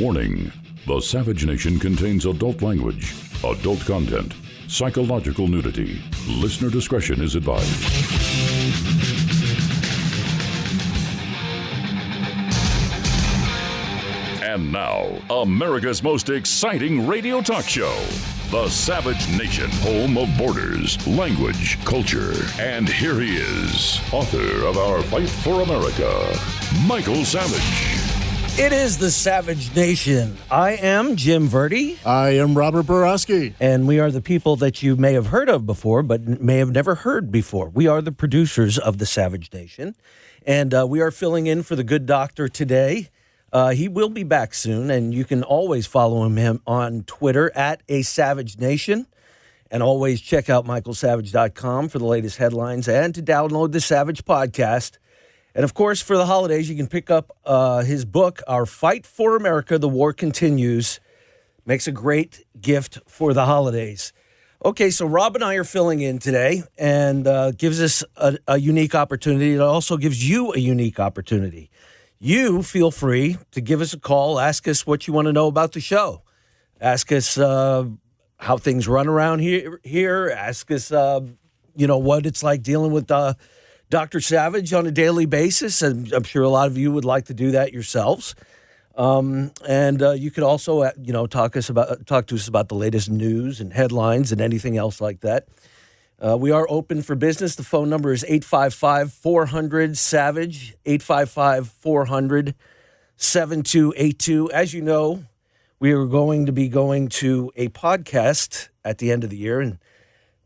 Warning: the Savage Nation contains adult language, adult content, psychological nudity. Listener discretion is advised. And now, America's most exciting radio talk show, The Savage Nation, home of borders, language, culture. And here he is, author of Our Fight for America, Michael Savage. It is The Savage Nation. I am Jim Verdi. I am Robert Borowski. And we are the people that you may have heard of before, but may have never heard before. We are the producers of The Savage Nation. And we are filling in for the good doctor today. He will be back soon, and you can always follow him on Twitter at @ASavageNation. And always check out michaelsavage.com for the latest headlines and to download the Savage podcast. And, of course, for the holidays, you can pick up his book, Our Fight for America, The War Continues. Makes a great gift for the holidays. Okay, so Rob and I are filling in today, and gives us a unique opportunity. It also gives you a unique opportunity. You feel free to give us a call, ask us what you want to know about the show. Ask us how things run around here. Ask us, what it's like dealing with Dr. Savage on a daily basis, and I'm sure a lot of you would like to do that yourselves. And you could also, talk to us about the latest news and headlines and anything else like that. We are open for business. The phone number is 855-400-SAVAGE, 855-400-7282. As you know, we are going to be going to a podcast at the end of the year, and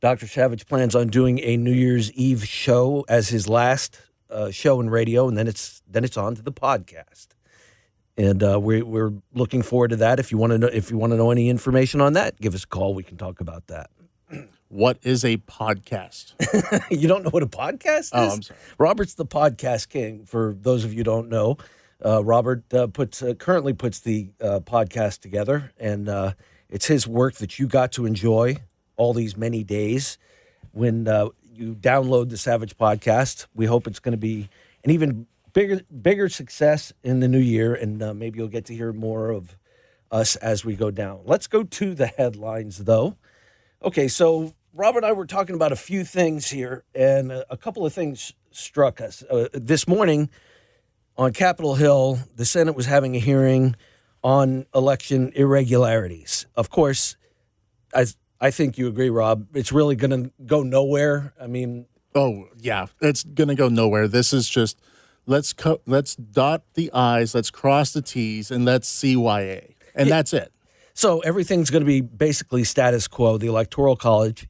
Dr. Savage plans on doing a New Year's Eve show as his last show in radio, and then it's on to the podcast. And we're looking forward to that. If you want to know any information on that, give us a call. We can talk about that. What is a podcast? You don't know what a podcast is? Oh, I'm sorry. Robert's the podcast king. For those of you who don't know, Robert currently puts the podcast together, and it's his work that you got to enjoy all these many days when you download the Savage podcast. We hope it's going to be an even bigger success in the new year, and maybe you'll get to hear more of us as we go down. Let's go to the headlines, though. Okay, so Robert and I were talking about a few things here, and a couple of things struck us. This morning on Capitol Hill, the Senate was having a hearing on election irregularities. Of course, I think you agree, Rob, it's really going to go nowhere. I mean... Oh, yeah, it's going to go nowhere. This is just, let's dot the I's, let's cross the T's, and let's CYA. And that's it. So everything's going to be basically status quo. The Electoral College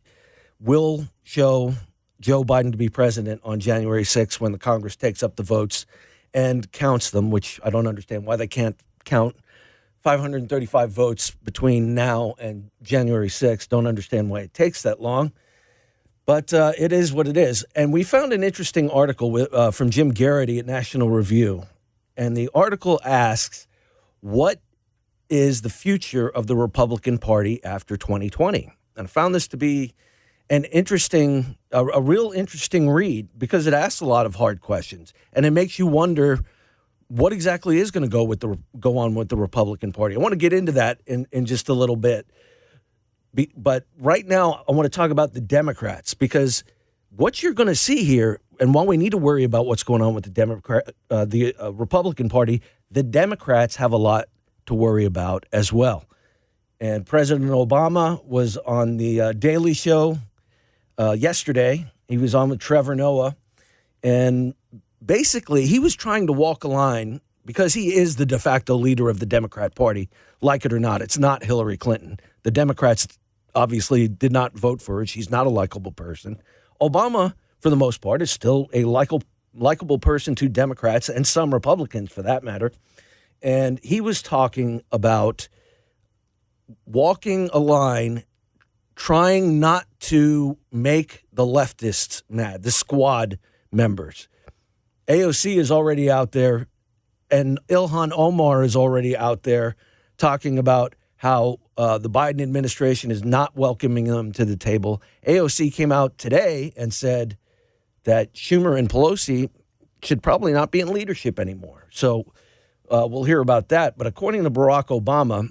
will show Joe Biden to be president on January 6th when the Congress takes up the votes and counts them, which I don't understand why they can't count 535 votes between now and January 6th. Don't understand why it takes that long. But it is what it is. And we found an interesting article from Jim Garrity at National Review. And the article asks, what is the future of the Republican Party after 2020? And I found this to be an interesting, a real interesting read, because it asks a lot of hard questions. And it makes you wonder what exactly is going to go on with the Republican Party. I want to get into that in just a little bit. But right now, I want to talk about the Democrats, because what you're going to see here, and while we need to worry about what's going on with the Republican Party, the Democrats have a lot to worry about as well. And President Obama was on the Daily Show yesterday. He was on with Trevor Noah, and basically he was trying to walk a line, because he is the de facto leader of the Democrat Party, like it or not. It's not Hillary Clinton. The Democrats obviously did not vote for her. She's not a likable person. Obama, for the most part, is still a likable person to Democrats and some Republicans, for that matter. And he was talking about walking a line, trying not to make the leftists mad, the squad members. AOC is already out there, and Ilhan Omar is already out there talking about how the Biden administration is not welcoming them to the table. AOC came out today and said that Schumer and Pelosi should probably not be in leadership anymore. So We'll hear about that. But according to Barack Obama,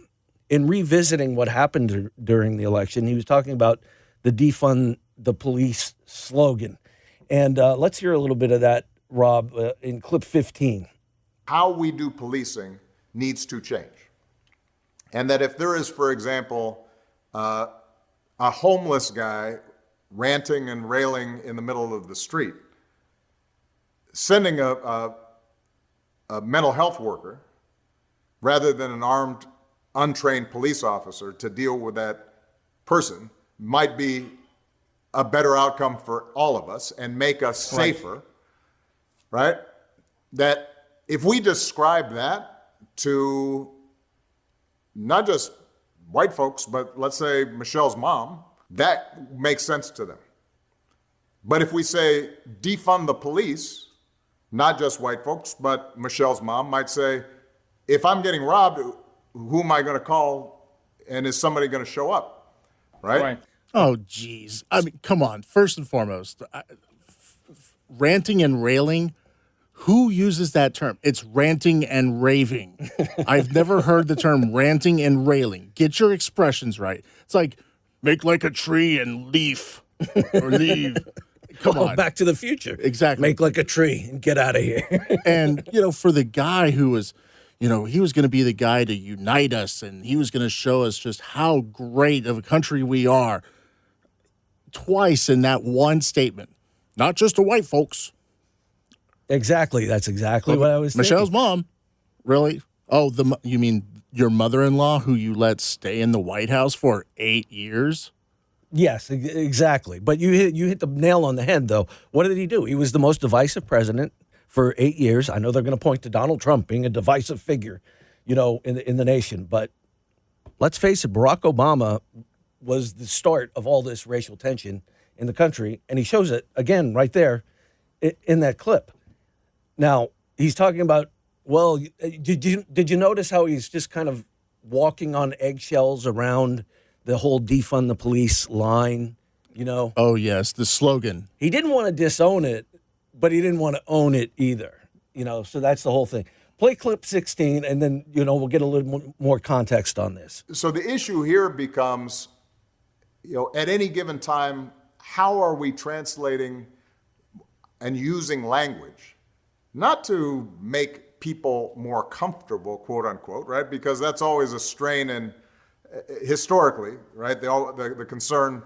in revisiting what happened during the election, he was talking about the defund the police slogan. And let's hear a little bit of that, Rob, in clip 15. How we do policing needs to change. And that if there is, for example, a homeless guy ranting and railing in the middle of the street, sending a mental health worker rather than an armed, untrained police officer to deal with that person might be a better outcome for all of us and make us safer, right? That if we describe that to not just white folks, but let's say Michelle's mom, that makes sense to them. But if we say defund the police, not just white folks, but Michelle's mom might say, if I'm getting robbed, who am I going to call? And is somebody going to show up? Right? Oh, geez. I mean, come on. First and foremost, ranting and railing, who uses that term? It's ranting and raving. I've never heard the term ranting and railing. Get your expressions right. It's like, make like a tree and leaf or leave. Come on. Back to the Future. Exactly. Make like a tree and get out of here. And, for the guy who was, he was going to be the guy to unite us, and he was going to show us just how great of a country we are. Twice in that one statement. Not just the white folks. Exactly. That's exactly what I was Michelle's thinking. mom. Really? Oh, you mean your mother-in-law who you let stay in the White House for 8 years? Yes, exactly. But you hit the nail on the head, though. What did he do? He was the most divisive president for 8 years. I know they're going to point to Donald Trump being a divisive figure, in the nation. But let's face it, Barack Obama was the start of all this racial tension in the country, and he shows it again right there in that clip. Now, he's talking about, well, did you notice how he's just kind of walking on eggshells around the whole defund the police line, Oh, yes, the slogan. He didn't want to disown it, but he didn't want to own it either, so that's the whole thing. Play clip 16, and then, we'll get a little more context on this. So the issue here becomes, at any given time, how are we translating and using language, not to make people more comfortable, quote unquote, right? Because that's always a strain in historically, right? The concern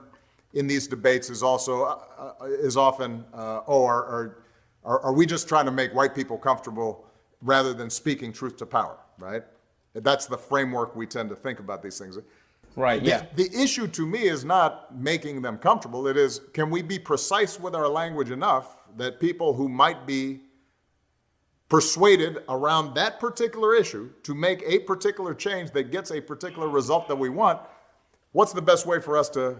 in these debates is also is often, are we just trying to make white people comfortable rather than speaking truth to power, right? That's the framework we tend to think about these things. Right, yeah. The issue to me is not making them comfortable. It is, can we be precise with our language enough that people who might be persuaded around that particular issue to make a particular change that gets a particular result that we want, what's the best way for us to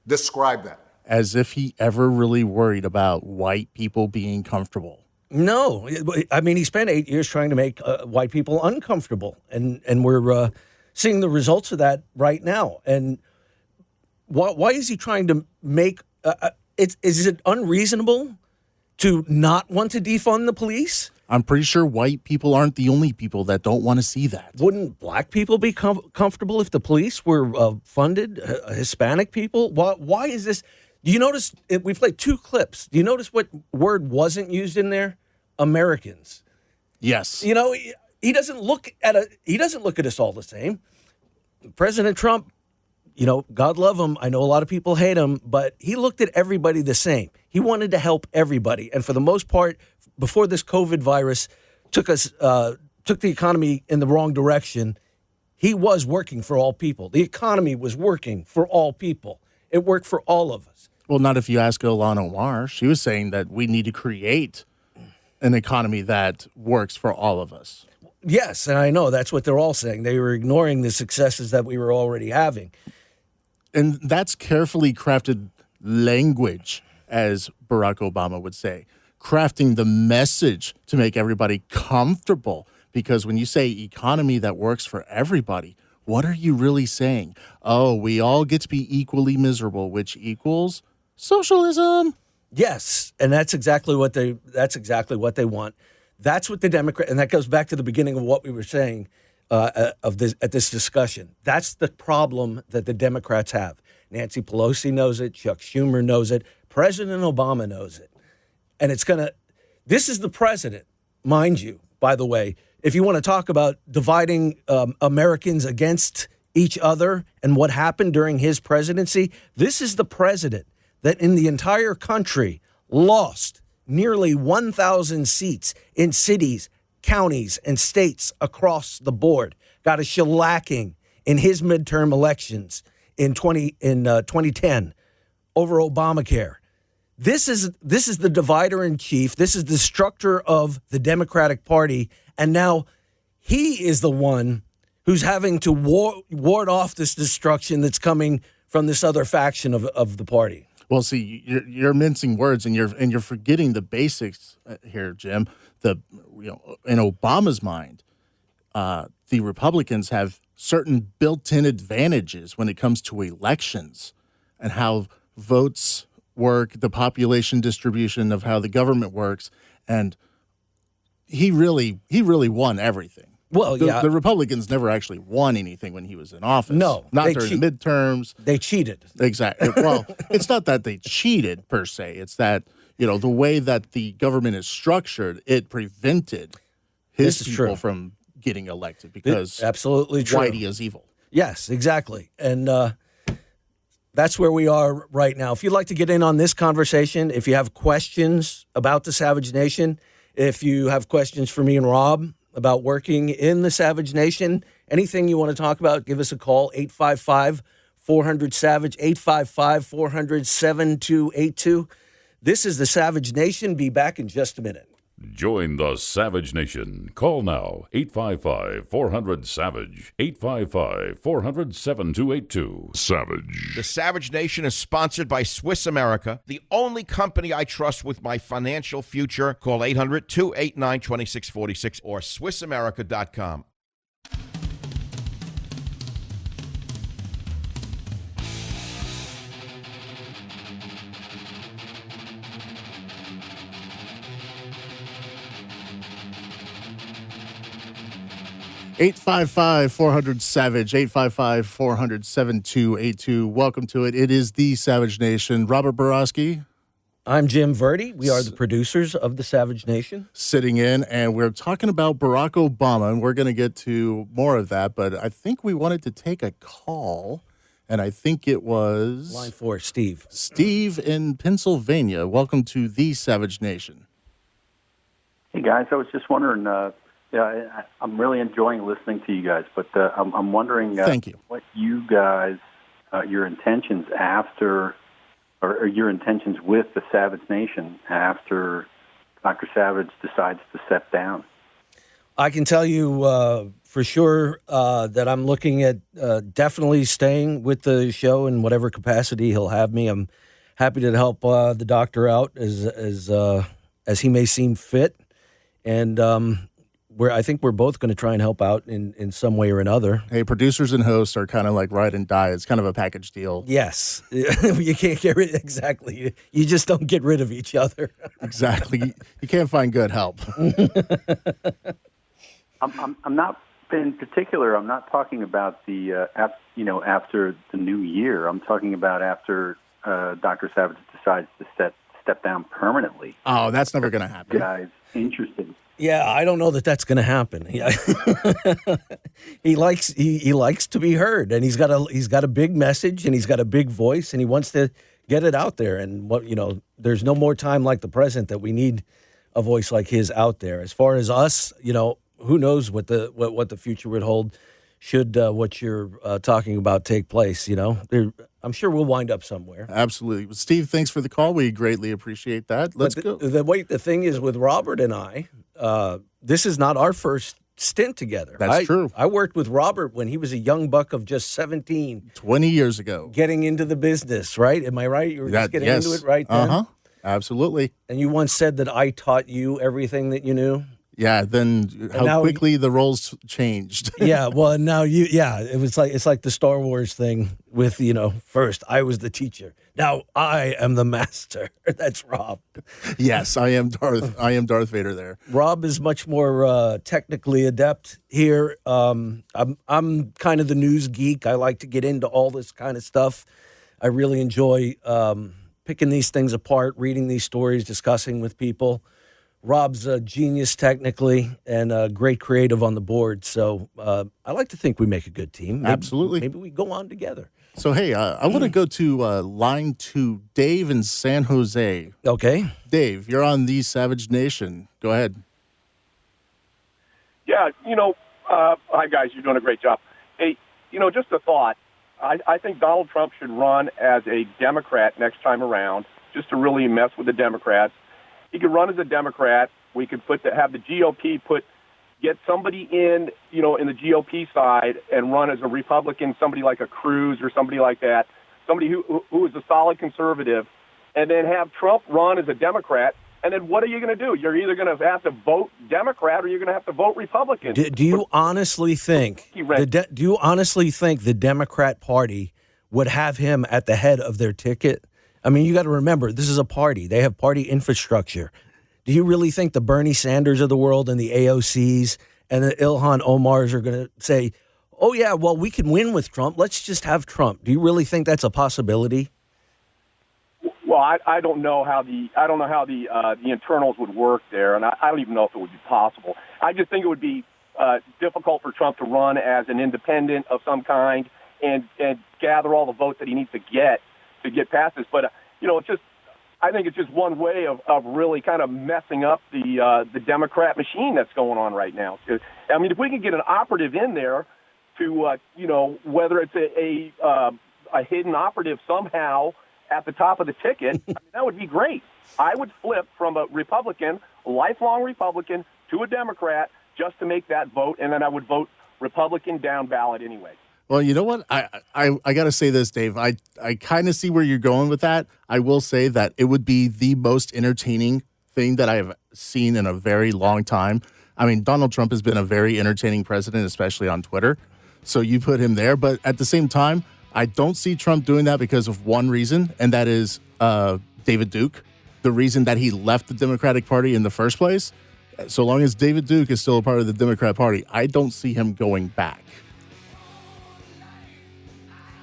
describe that? As if he ever really worried about white people being comfortable. No. I mean, he spent 8 years trying to make white people uncomfortable, and we're seeing the results of that right now. And why is he trying to make is it unreasonable to not want to defund the police? I'm pretty sure white people aren't the only people that don't want to see that. Wouldn't black people be comfortable if the police were funded? Hispanic people? Why is this? Do you notice we played 2 clips? Do you notice what word wasn't used in there? Americans. Yes. He doesn't look at us all the same. President Trump, God love him. I know a lot of people hate him, but he looked at everybody the same. He wanted to help everybody, and for the most part, before this COVID virus took the economy in the wrong direction, he was working for all people. The economy was working for all people. It worked for all of us. Well, not if you ask Ilhan Omar. She was saying that we need to create an economy that works for all of us. Yes, and I know that's what they're all saying. They were ignoring the successes that we were already having. And that's carefully crafted language, as Barack Obama would say, crafting the message to make everybody comfortable. Because when you say economy that works for everybody, what are you really saying? Oh, we all get to be equally miserable, which equals socialism. Yes, and that's exactly what they want. That's what the Democrat, and that goes back to the beginning of what we were saying at this discussion. That's the problem that the Democrats have. Nancy Pelosi knows it. Chuck Schumer knows it. President Obama knows it. And this is the president, mind you, by the way. If you want to talk about dividing Americans against each other and what happened during his presidency, this is the president that in the entire country lost nearly 1,000 seats in cities, counties, and states across the board. Got a shellacking in his midterm elections in 2010 over Obamacare. This is the divider in chief. This is the destructor of the Democratic Party. And now he is the one who's having to ward off this destruction that's coming from this other faction of the party. Well, see, you're mincing words, and you're forgetting the basics here, Jim. In Obama's mind, the Republicans have certain built-in advantages when it comes to elections and how votes work, the population distribution of how the government works, and he really won everything. Well, the Republicans never actually won anything when he was in office. No, not during the midterms. They cheated. Exactly. Well, it's not that they cheated per se. It's that the way that the government is structured, it prevented his people from getting elected because absolutely true. Whitey is evil. Yes, exactly, and that's where we are right now. If you'd like to get in on this conversation, if you have questions about the Savage Nation, if you have questions for me and Rob about working in the Savage Nation, anything you want to talk about, give us a call, 855-400-SAVAGE, 855-400-7282. This is the Savage Nation. Be back in just a minute. Join the Savage Nation. Call now, 855-400-SAVAGE, 855-400-7282. Savage. The Savage Nation is sponsored by Swiss America, the only company I trust with my financial future. Call 800-289-2646 or SwissAmerica.com. Eight 855-400-SAVAGE, 855-400-7282. Welcome to it. It is the Savage Nation. Robert Borowski. I'm Jim Verdi. We are the producers of the Savage Nation. Sitting in, and we're talking about Barack Obama, and we're going to get to more of that, but I think we wanted to take a call, and I think it was... Line 4, Steve. Steve in Pennsylvania. Welcome to the Savage Nation. Hey, guys. I was just wondering... I'm really enjoying listening to you guys, but I'm wondering Thank you. What you guys, your intentions after, or your intentions with the Savage Nation after Dr. Savage decides to step down. I can tell you for sure that I'm looking at definitely staying with the show in whatever capacity he'll have me. I'm happy to help the doctor out as he may seem fit, and I think we're both going to try and help out in some way or another. Hey, producers and hosts are kind of like ride and die. It's kind of a package deal. Yes. You can't get rid, exactly. You just don't get rid of each other. Exactly. You can't find good help. I'm not, in particular, I'm not talking about the, after the new year. I'm talking about after Dr. Savage decides to step down permanently. Oh, that's never going to happen. Guys interested. Yeah, I don't know that that's going to happen. He likes to be heard, and he's got a big message, and he's got a big voice, and he wants to get it out there. And there's no more time like the present that we need a voice like his out there. As far as us, who knows what the future would hold should what you're talking about take place. I'm sure we'll wind up somewhere. Absolutely. Steve, thanks for the call. We greatly appreciate that. Let's go. The thing is with Robert and I, this is not our first stint together. That's true. I worked with Robert when he was a young buck of just 17. 20 years ago. Getting into the business, right? Am I right? You were just getting into it right then? Uh-huh. Absolutely. And you once said that I taught you everything that you knew? Yeah, then how now quickly the roles changed. Yeah, well, now it's like the Star Wars thing with, first I was the teacher. Now I am the master. That's Rob. Yes, I am Darth Vader there. Rob is much more technically adept here. I'm kind of the news geek. I like to get into all this kind of stuff. I really enjoy picking these things apart, reading these stories, discussing with people. Rob's a genius technically and a great creative on the board. So I like to think we make a good team. Absolutely. Maybe we go on together. So, hey, I want to go to line 2, Dave in San Jose. Okay. Dave, you're on the Savage Nation. Go ahead. Yeah, hi, guys. You're doing a great job. Hey, just a thought. I think Donald Trump should run as a Democrat next time around, just to really mess with the Democrats. He could run as a Democrat. We could have the GOP get somebody in the GOP side and run as a Republican, somebody like a Cruz or somebody like that, somebody who is a solid conservative, and then have Trump run as a Democrat. And then what are you going to do? You're either going to have to vote Democrat or you're going to have to vote Republican. Do you honestly think the Democrat Party would have him at the head of their ticket? I mean, you got to remember, this is a party. They have party infrastructure. Do you really think the Bernie Sanders of the world and the AOCs and the Ilhan Omars are going to say, oh, yeah, well, we can win with Trump. Let's just have Trump. Do you really think that's a possibility? Well, I don't know how the internals would work there, and I don't even know if it would be possible. I just think it would be difficult for Trump to run as an independent of some kind and gather all the votes that he needs to get past this. But I think it's just one way of really kind of messing up the Democrat machine that's going on right now. I mean, if we can get an operative in there to whether it's a hidden operative somehow at the top of the ticket, I mean, that would be great. I would flip from a Republican, a lifelong Republican, to a Democrat just to make that vote, and then I would vote Republican down ballot anyway. Well, you know what? I got to say this, Dave. I kind of see where you're going with that. I will say that it would be the most entertaining thing that I have seen in a very long time. I mean, Donald Trump has been a very entertaining president, especially on Twitter. So you put him there. But at the same time, I don't see Trump doing that because of one reason, and that is David Duke, the reason that he left the Democratic Party in the first place. So long as David Duke is still a part of the Democrat Party, I don't see him going back.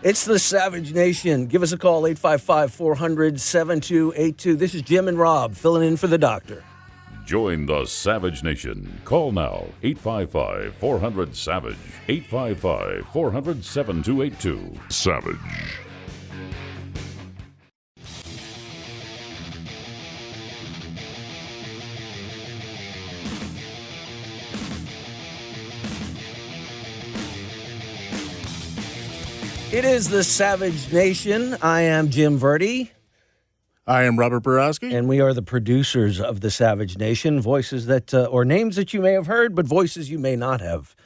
It's the Savage Nation. Give us a call, 855-400-7282. This is Jim and Rob filling in for the doctor. Join the Savage Nation. Call now, 855-400-SAVAGE, 855-400-7282. Savage. It is the Savage Nation. I am Jim Verdi. I am Robert Borowski. And we are the producers of the Savage Nation. Voices that, or names that you may have heard, but voices you may not have.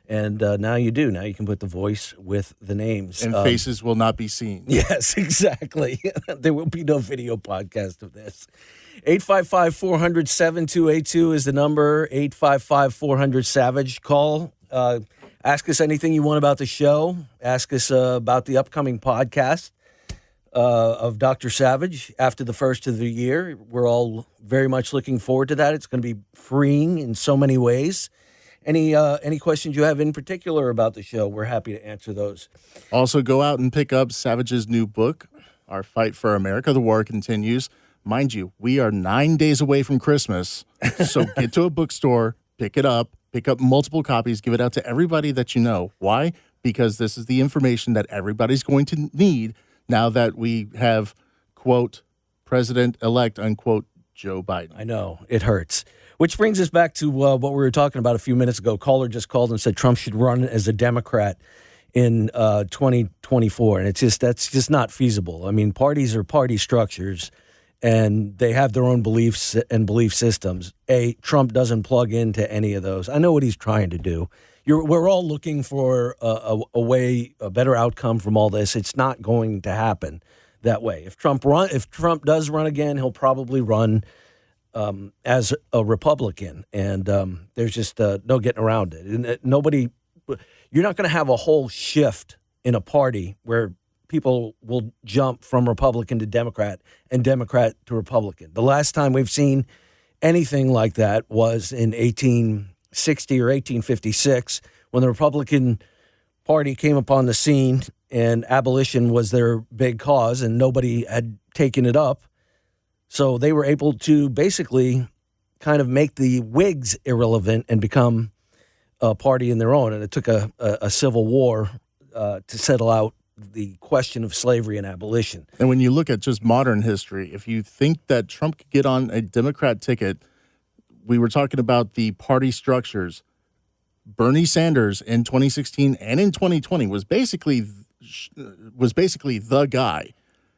And now you do. Now you can put the voice with the names. And faces will not be seen. Yes, exactly. There will be no video podcast of this. 855-400-7282 is the number. 855-400-SAVAGE. Call. Ask us anything you want about the show. Ask us about the upcoming podcast of Dr. Savage after the first of the year. We're all very much looking forward to that. It's going to be freeing in so many ways. Any questions you have in particular about the show, we're happy to answer those. Also, go out and pick up Savage's new book, Our Fight for America, The War Continues. Mind you, we are 9 days away from Christmas, so get to a bookstore, pick it up. Pick up multiple copies, give it out to everybody that you know. Why? Because this is the information that everybody's going to need now that we have, quote, President-elect, unquote, Joe Biden. I know. It hurts. Which brings us back to what we were talking about a few minutes ago. Caller just called and said Trump should run as a Democrat in 2024. And that's just not feasible. I mean, parties are party structures. And they have their own beliefs and belief systems. Trump doesn't plug into any of those. I know what he's trying to do. We're all looking for a better outcome from all this. It's not going to happen that way. If Trump does run again, he'll probably run as a Republican, and there's just no getting around it. And you're not going to have a whole shift in a party where people will jump from Republican to Democrat and Democrat to Republican. The last time we've seen anything like that was in 1860 or 1856 when the Republican Party came upon the scene and abolition was their big cause and nobody had taken it up. So they were able to basically kind of make the Whigs irrelevant and become a party in their own. And it took a civil war to settle out the question of slavery and abolition. And when you look at just modern history, if you think that Trump could get on a Democrat ticket, we were talking about the party structures. Bernie Sanders in 2016 and in 2020 was basically the guy.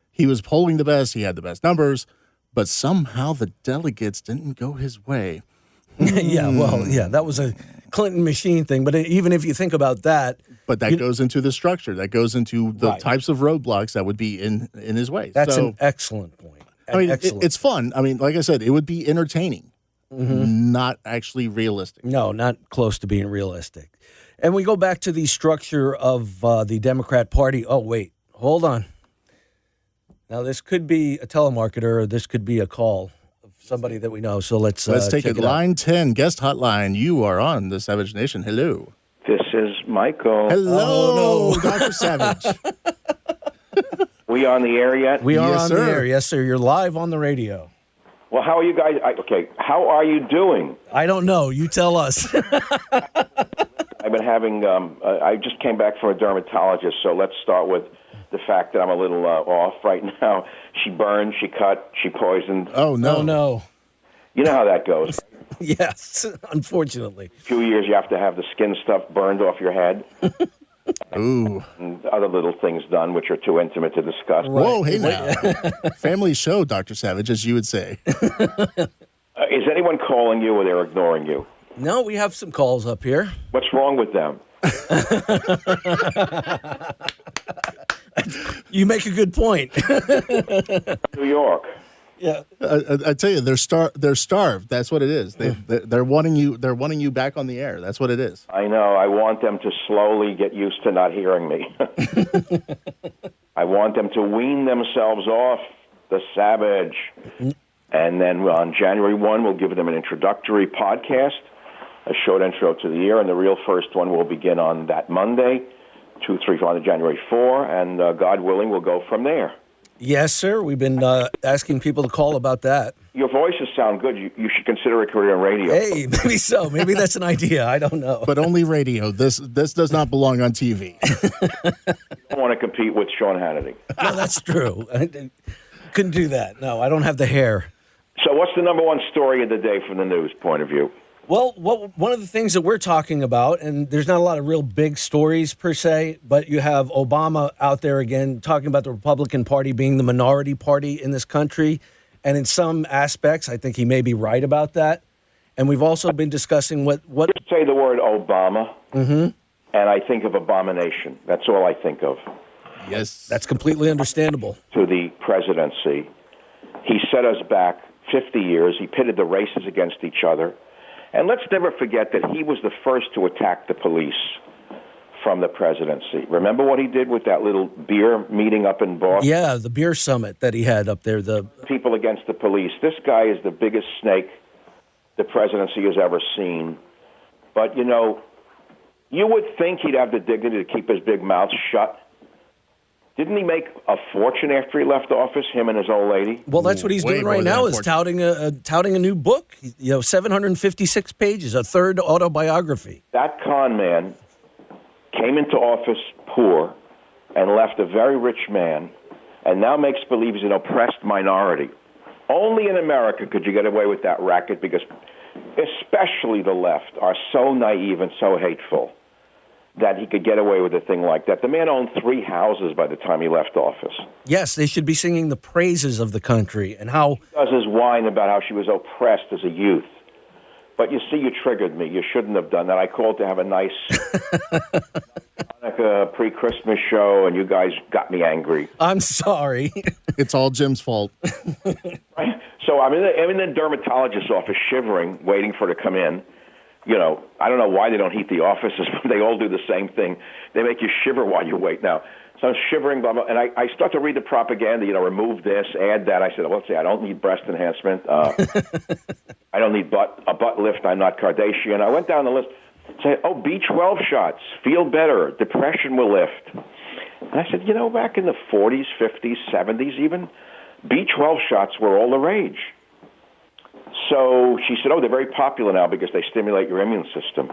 He was polling the best. He had the best numbers, but somehow the delegates didn't go his way. That was a Clinton machine thing. But even if you think about that, but that goes into the structure. That goes into the types of roadblocks that would be in his way. That's an excellent point. It's fun. I mean, like I said, it would be entertaining, not actually realistic. No, not close to being realistic. And we go back to the structure of the Democrat Party. Oh, wait, hold on. Now, this could be a telemarketer or this could be a call of somebody that we know. So let's take it. Line 10, guest hotline. You are on the Savage Nation. Hello. This is Michael. Hello, Dr. Savage. We on the air yet? We are Yes, on sir. the air. Yes, sir. You're live on the radio. Well, how are you guys? How are you doing? I don't know. You tell us. I've been having, I just came back from a dermatologist, so let's start with the fact that I'm a little off right now. She burned, she cut, she poisoned. Oh, no. Oh, no. You know how that goes. Yes, unfortunately. A few years you have to have the skin stuff burned off your head. Ooh. And other little things done, which are too intimate to discuss. Right. Whoa, hey now. Family show, Dr. Savage, as you would say. Is anyone calling you or they're ignoring you? No, we have some calls up here. What's wrong with them? You make a good point. New York. Yeah. I tell you, they're starved. That's what it is. They're wanting you. They're wanting you back on the air. That's what it is. I know. I want them to slowly get used to not hearing me. I want them to wean themselves off the Savage. And then on January 1, we'll give them an introductory podcast, a short intro to the year, and the real first one will begin on that Monday, 2, 3, 4, on January 4, and God willing, we'll go from there. Yes, sir. We've been asking people to call about that. Your voices sound good. You should consider a career in radio. Hey, maybe so. Maybe that's an idea. I don't know. But only radio. This does not belong on TV. I don't want to compete with Sean Hannity. No, that's true. I couldn't do that. No, I don't have the hair. So what's the number one story of the day from the news point of view? Well, one of the things that we're talking about, and there's not a lot of real big stories per se, but you have Obama out there again talking about the Republican Party being the minority party in this country. And in some aspects, I think he may be right about that. And we've also been discussing what Just say the word Obama, and I think of abomination. That's all I think of. Yes. that's completely understandable. To the presidency. He set us back 50 years. He pitted the races against each other. And let's never forget that he was the first to attack the police from the presidency. Remember what he did with that little beer meeting up in Boston? Yeah, the beer summit that he had up there. The People against the police. This guy is the biggest snake the presidency has ever seen. But, you know, you would think he'd have the dignity to keep his big mouth shut. Didn't he make a fortune after he left office, him and his old lady? Well, that's what he's Way doing more right than now a is fortune. touting a new book. 756 pages, a third autobiography. That con man came into office poor and left a very rich man and now makes believe he's an oppressed minority. Only in America could you get away with that racket because especially the left are so naive and so hateful that he could get away with a thing like that. The man owned 3 houses by the time he left office. Yes, they should be singing the praises of the country and how... He does his whine about how she was oppressed as a youth. But you see, you triggered me. You shouldn't have done that. I called to have a nice Hanukkah pre-Christmas show, and you guys got me angry. I'm sorry. It's all Jim's fault. Right? So I'm in the dermatologist's office shivering, waiting for her to come in. You know, I don't know why they don't heat the offices, but they all do the same thing. They make you shiver while you wait now. So I'm shivering, blah, blah, and I start to read the propaganda, you know, remove this, add that. I said, well, let's see, I don't need breast enhancement. I don't need a butt lift. I'm not Kardashian. I went down the list, said, B12 shots, feel better, depression will lift. And I said, you know, back in the 40s, 50s, 70s even, B12 shots were all the rage. So she said, they're very popular now because they stimulate your immune system.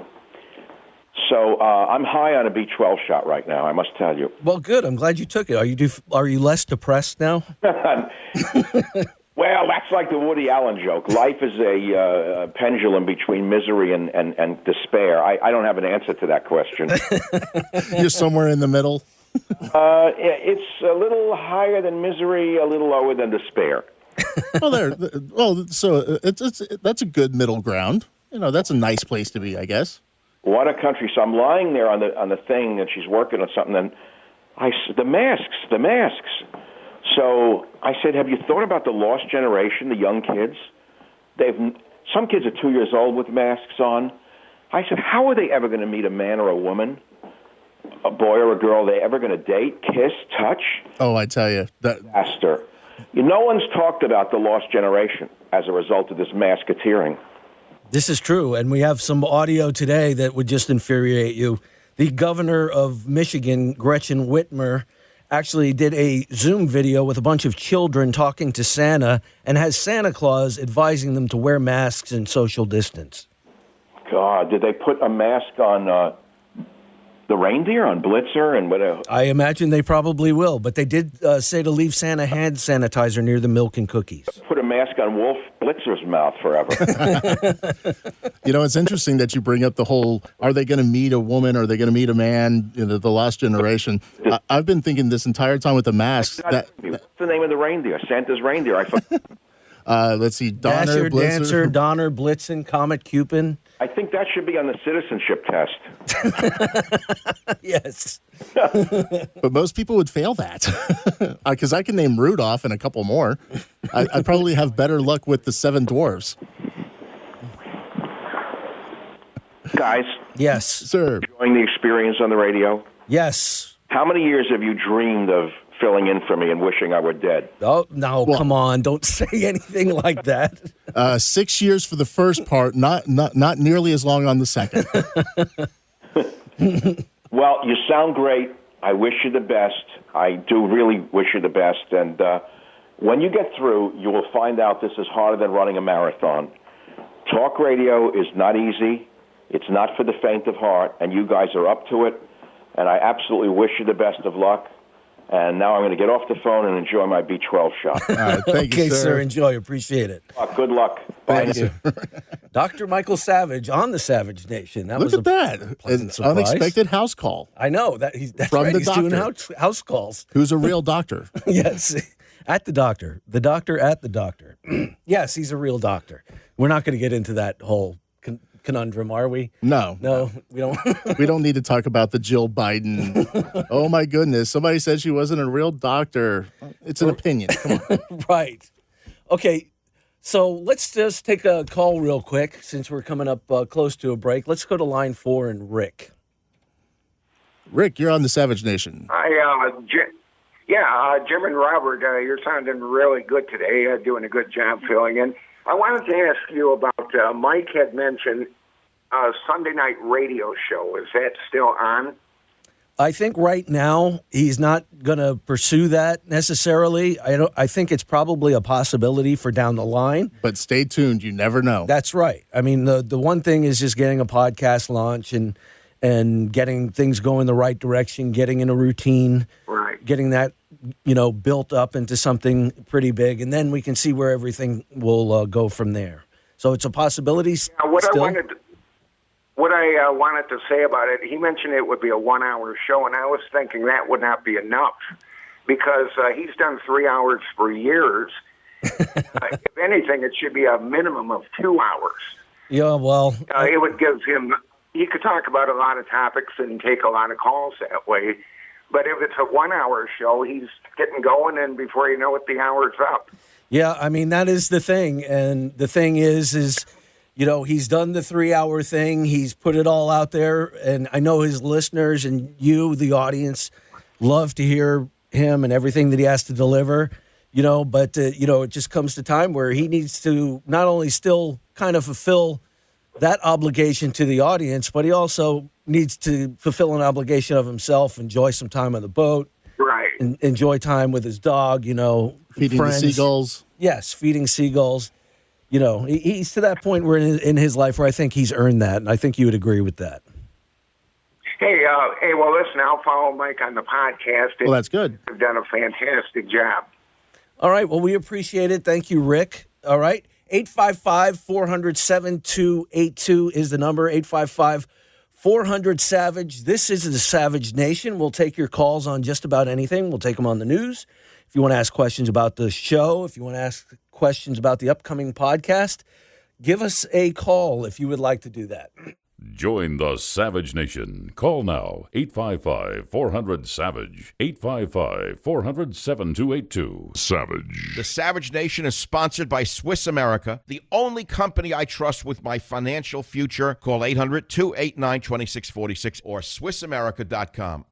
So I'm high on a B12 shot right now, I must tell you. Well, good. I'm glad you took it. Are you less depressed now? Well, that's like the Woody Allen joke. Life is a pendulum between misery and despair. I don't have an answer to that question. You're somewhere in the middle? It's a little higher than misery, a little lower than despair. So that's a good middle ground. You know, that's a nice place to be, I guess. What a country! So I'm lying there on the thing, and she's working on something. And the masks. So I said, "Have you thought about the lost generation, the young kids? Some kids are 2 years old with masks on." I said, "How are they ever going to meet a man or a woman, a boy or a girl? Are they ever going to date, kiss, touch?" Oh, I tell you, disaster. No one's talked about the lost generation as a result of this masketeering. This is true, and we have some audio today that would just infuriate you. The governor of Michigan, Gretchen Whitmer, actually did a Zoom video with a bunch of children talking to Santa and has Santa Claus advising them to wear masks and social distance. God, did they put a mask on the reindeer, on Blitzer and whatever? I imagine they probably will, but they did say to leave Santa hand sanitizer near the milk and cookies. Put a mask on Wolf Blitzer's mouth forever. You know, it's interesting that you bring up the whole, are they going to meet a woman? Are they going to meet a man? You know, the lost generation. I've been thinking this entire time with the masks. What's the name of the reindeer? Santa's reindeer. Let's see. Donner, Dasher, Dancer, Donner, Blitzen, Comet, Cupid. I think that should be on the citizenship test. Yes. But most people would fail that. Because I can name Rudolph and a couple more. I probably have better luck with the Seven Dwarfs. Guys. Yes. Sir. Enjoying the experience on the radio? Yes. How many years have you dreamed of filling in for me and wishing I were dead? Oh, no, come on. Don't say anything like that. 6 years for the first part, not nearly as long on the second. Well, you sound great. I wish you the best. I do really wish you the best. And when you get through, you will find out this is harder than running a marathon. Talk radio is not easy. It's not for the faint of heart, and you guys are up to it. And I absolutely wish you the best of luck. And now I'm going to get off the phone and enjoy my B12 shot. All right, thank you, sir. Enjoy. Appreciate it. Good luck. Bye. Thank you. Dr. Michael Savage on the Savage Nation. That Look was at that. An surprise. Unexpected house call. I know. That's From right. the He's doing doctor. house calls. Who's a real doctor. Yes. At the doctor. The doctor at the doctor. Yes, he's a real doctor. We're not going to get into that whole conundrum, are we? No, we don't. We don't need to talk about the Jill Biden. Oh my goodness! Somebody said she wasn't a real doctor. It's an opinion. Come on. Right. Okay. So let's just take a call real quick since we're coming up close to a break. Let's go to line 4 and Rick. Rick, you're on the Savage Nation. Jim and Robert, you're sounding really good today. Doing a good job filling in. I wanted to ask you about, Mike had mentioned Sunday night radio show. Is that still on? I think right now he's not going to pursue that necessarily. I think it's probably a possibility for down the line. But stay tuned. You never know. That's right. I mean, the one thing is just getting a podcast launch and getting things going the right direction, getting in a routine, right? Getting that built up into something pretty big, and then we can see where everything will go from there. So it's a possibility. What I wanted to say about it, he mentioned it would be a 1-hour show, and I was thinking that would not be enough because he's done 3 hours for years. If anything, it should be a minimum of 2 hours. Yeah, well, it would give him. He could talk about a lot of topics and take a lot of calls that way. But if it's a 1-hour show, he's getting going, and before you know it, the hour's up. Yeah, I mean, that is the thing. And the thing is, he's done the 3-hour thing. He's put it all out there. And I know his listeners and you, the audience, love to hear him and everything that he has to deliver, but, it just comes to time where he needs to not only still kind of fulfill that obligation to the audience, but he also needs to fulfill an obligation of himself, enjoy some time on the boat. Right. Enjoy time with his dog, Feeding friends. the seagulls. Yes, feeding seagulls. He's to that point where in his life where I think he's earned that, and I think you would agree with that. Hey, well, listen, I'll follow Mike on the podcast. Well, that's good. You've done a fantastic job. All right, well, we appreciate it. Thank you, Rick. All right, 855-400-7282 is the number, 855-400-SAVAGE. This is the Savage Nation. We'll take your calls on just about anything. We'll take them on the news. If you want to ask questions about the show, if you want to ask questions about the upcoming podcast, give us a call if you would like to do that. Join the Savage Nation. Call now, 855-400-SAVAGE, 855-400-7282. Savage. The Savage Nation is sponsored by Swiss America, the only company I trust with my financial future. Call 800-289-2646 or SwissAmerica.com.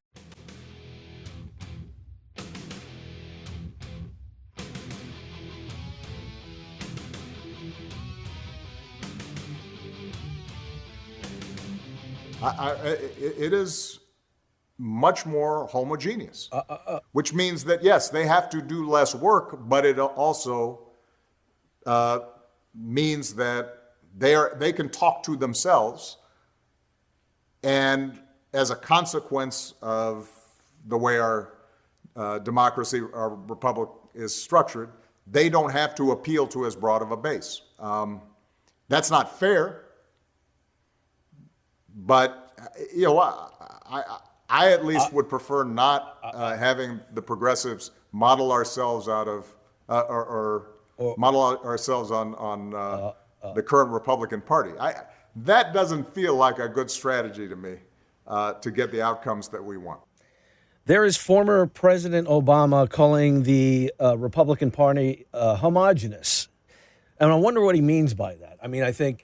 It is much more homogeneous, which means that, yes, they have to do less work, but it also means that they can talk to themselves, and as a consequence of the way our democracy, our republic is structured, they don't have to appeal to as broad of a base. That's not fair. But, I at least would prefer not having the progressives model ourselves out of, or model ourselves on the current Republican Party. That doesn't feel like a good strategy to me to get the outcomes that we want. There is former President Obama calling the Republican Party homogenous. And I wonder what he means by that. I mean, I think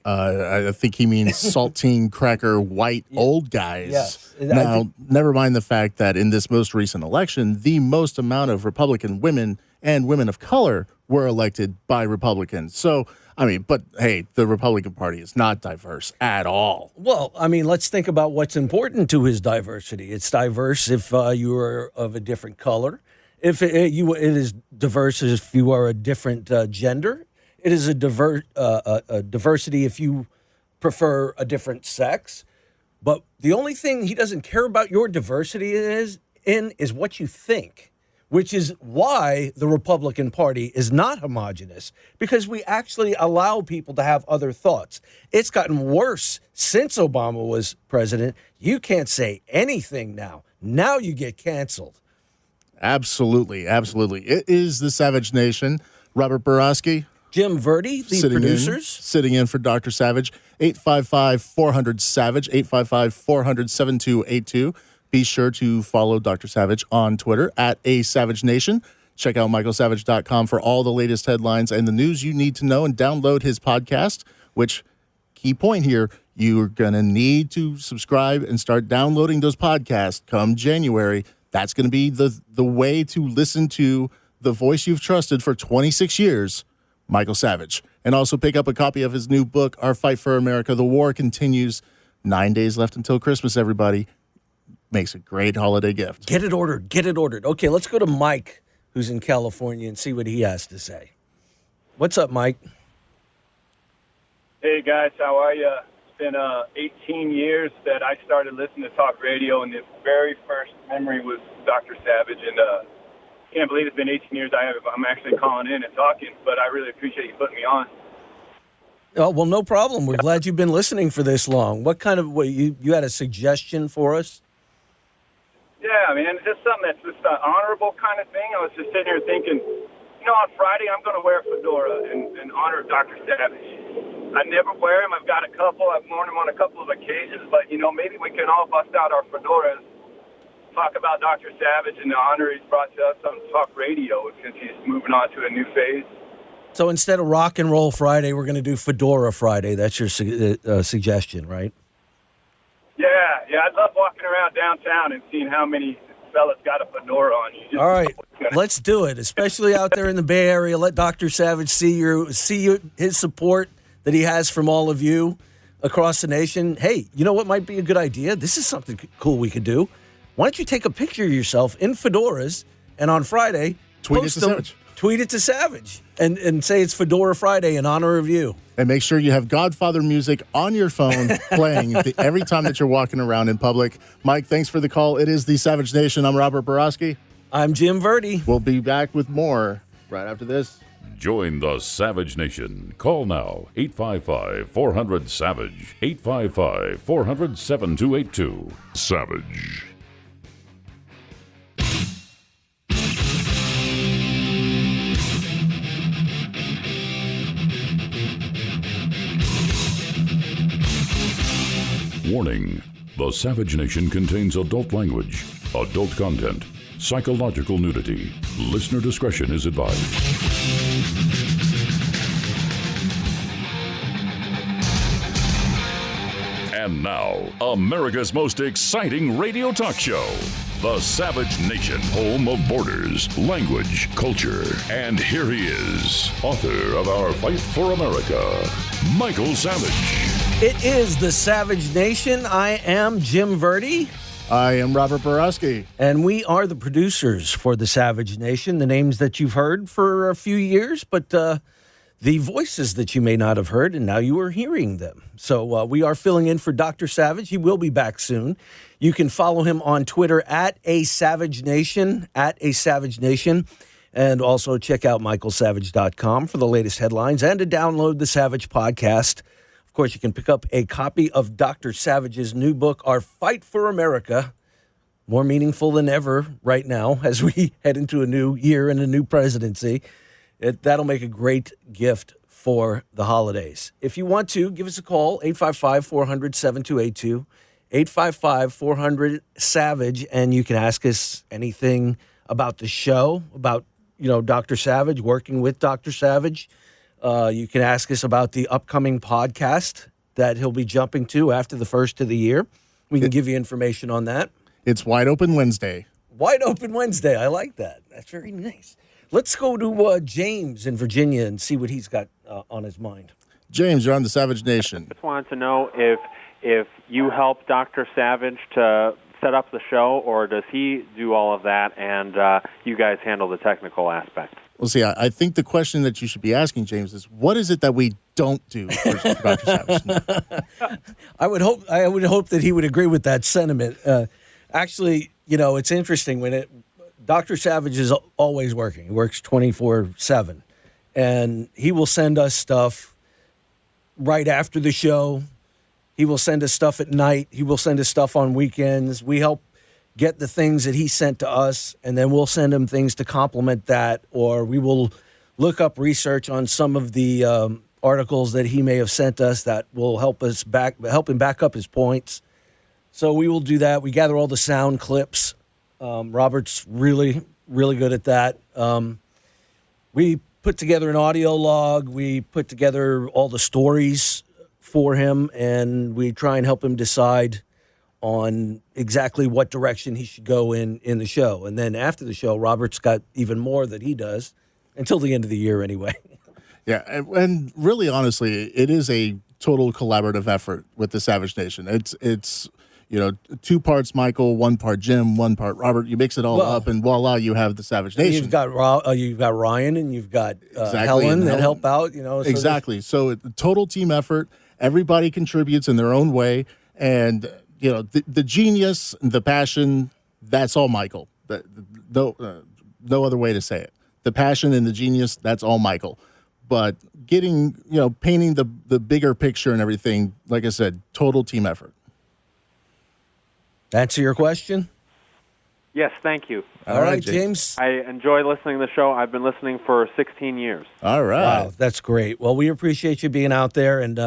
he means saltine cracker white old guys. Yes. Now, never mind the fact that in this most recent election, the most amount of Republican women and women of color were elected by Republicans. So, but hey, the Republican Party is not diverse at all. Well, let's think about what's important to his diversity. It's diverse if you are of a different color. It is diverse if you are a different gender. It is a diversity if you prefer a different sex. But the only thing he doesn't care about your diversity is what you think, which is why the Republican Party is not homogenous, because we actually allow people to have other thoughts. It's gotten worse since Obama was president. You can't say anything now. Now you get canceled. Absolutely, absolutely. It is the Savage Nation. Robert Borowski. Jim Verdi, the producers. Sitting in for Dr. Savage. 855-400-SAVAGE, 855-400-7282. Be sure to follow Dr. Savage on Twitter at @ASavageNation. Check out michaelsavage.com for all the latest headlines and the news you need to know, and download his podcast, which, key point here, you're going to need to subscribe and start downloading those podcasts come January. That's going to be the way to listen to the voice you've trusted for 26 years, Michael Savage. And also pick up a copy of his new book, Our Fight for America, The War Continues. 9 days left until Christmas, everybody. Makes a great holiday gift. Get it ordered. Get it ordered. Okay, let's go to Mike, who's in California, and see what he has to say. What's up, Mike? Hey, guys. How are you? It's been 18 years that I started listening to talk radio, and the very first memory was Dr. Savage, and can't believe it's been 18 years I'm actually calling in and talking, but I really appreciate you putting me on. Oh, well, no problem. We're glad you've been listening for this long. What kind of, you had a suggestion for us? Yeah, man, it's just something that's just an honorable kind of thing. I was just sitting here thinking, on Friday I'm going to wear a fedora in honor of Dr. Savage. I never wear them. I've got a couple. I've worn them on a couple of occasions, but, maybe we can all bust out our fedoras, talk about Dr. Savage and the honor he's brought to us on talk radio since he's moving on to a new phase. So instead of Rock and Roll Friday, we're going to do Fedora Friday. That's your suggestion, right? Yeah, I'd love walking around downtown and seeing how many fellas got a fedora on. All right, let's do it, especially out there in the Bay Area. Let Dr. Savage see his support that he has from all of you across the nation. Hey, you know what might be a good idea? This is something cool we could do. Why don't you take a picture of yourself in fedoras, and on Friday, tweet it to Savage. Tweet it to Savage and say it's Fedora Friday in honor of you. And make sure you have Godfather music on your phone playing every time that you're walking around in public. Mike, thanks for the call. It is the Savage Nation. I'm Robert Borowski. I'm Jim Verdi. We'll be back with more right after this. Join the Savage Nation. Call now, 855-400-SAVAGE, 855-400-7282. Savage. Warning: the Savage Nation contains adult language, adult content, psychological nudity. Listener discretion is advised. And now, America's most exciting radio talk show, the Savage Nation, home of borders, language, culture. And here he is, author of Our Fight for America, Michael Savage. It is the Savage Nation. I am Jim Verdi. I am Robert Borowski. And we are the producers for the Savage Nation, the names that you've heard for a few years, but the voices that you may not have heard, and now you are hearing them. So we are filling in for Dr. Savage. He will be back soon. You can follow him on Twitter at @ASavageNation, @ASavageNation, and also check out michaelsavage.com for the latest headlines and to download the Savage podcast. Of course, you can pick up a copy of Dr. Savage's new book, Our Fight for America, more meaningful than ever right now as we head into a new year and a new presidency. That'll make a great gift for the holidays. If you want to, give us a call, 855-400-7282, 855-400-SAVAGE, and you can ask us anything about the show, about, Dr. Savage, working with Dr. Savage. You can ask us about the upcoming podcast that he'll be jumping to after the first of the year. We can give you information on that. It's Wide Open Wednesday. Wide Open Wednesday. I like that. That's very nice. Let's go to James in Virginia and see what he's got on his mind. James, you're on the Savage Nation. I just wanted to know if you help Dr. Savage to set up the show, or does he do all of that and you guys handle the technical aspect? Well, see, I think the question that you should be asking, James, is what is it that we don't do for Dr. Savage? I would hope that he would agree with that sentiment. Actually, it's interesting Dr. Savage is always working. He works 24/7, and he will send us stuff right after the show. He will send us stuff at night. He will send us stuff on weekends. We help get the things that he sent to us, and then we'll send him things to complement that, or we will look up research on some of the articles that he may have sent us that will help him back up his points. So we will do that. We gather all the sound clips. Robert's really, really good at that. We put together an audio log. We put together all the stories for him, and we try and help him decide on exactly what direction he should go in the show. And then after the show, Robert's got even more that he does until the end of the year anyway. Yeah, and really, honestly, it is a total collaborative effort with the Savage Nation. It's 2 parts Michael, 1 part Jim, 1 part Robert. You mix it all up, and voila, you have the Savage Nation. You've got Ryan, and you've got Helen that help out. So exactly. So it's a total team effort. Everybody contributes in their own way, and the genius, the passion, that's all Michael. No other way to say it. The passion and the genius, that's all Michael. But getting, painting the bigger picture and everything, like I said, total team effort. Answer your question? Yes, thank you. All right, James. I enjoy listening to the show. I've been listening for 16 years. All right. Wow, that's great. Well, we appreciate you being out there, and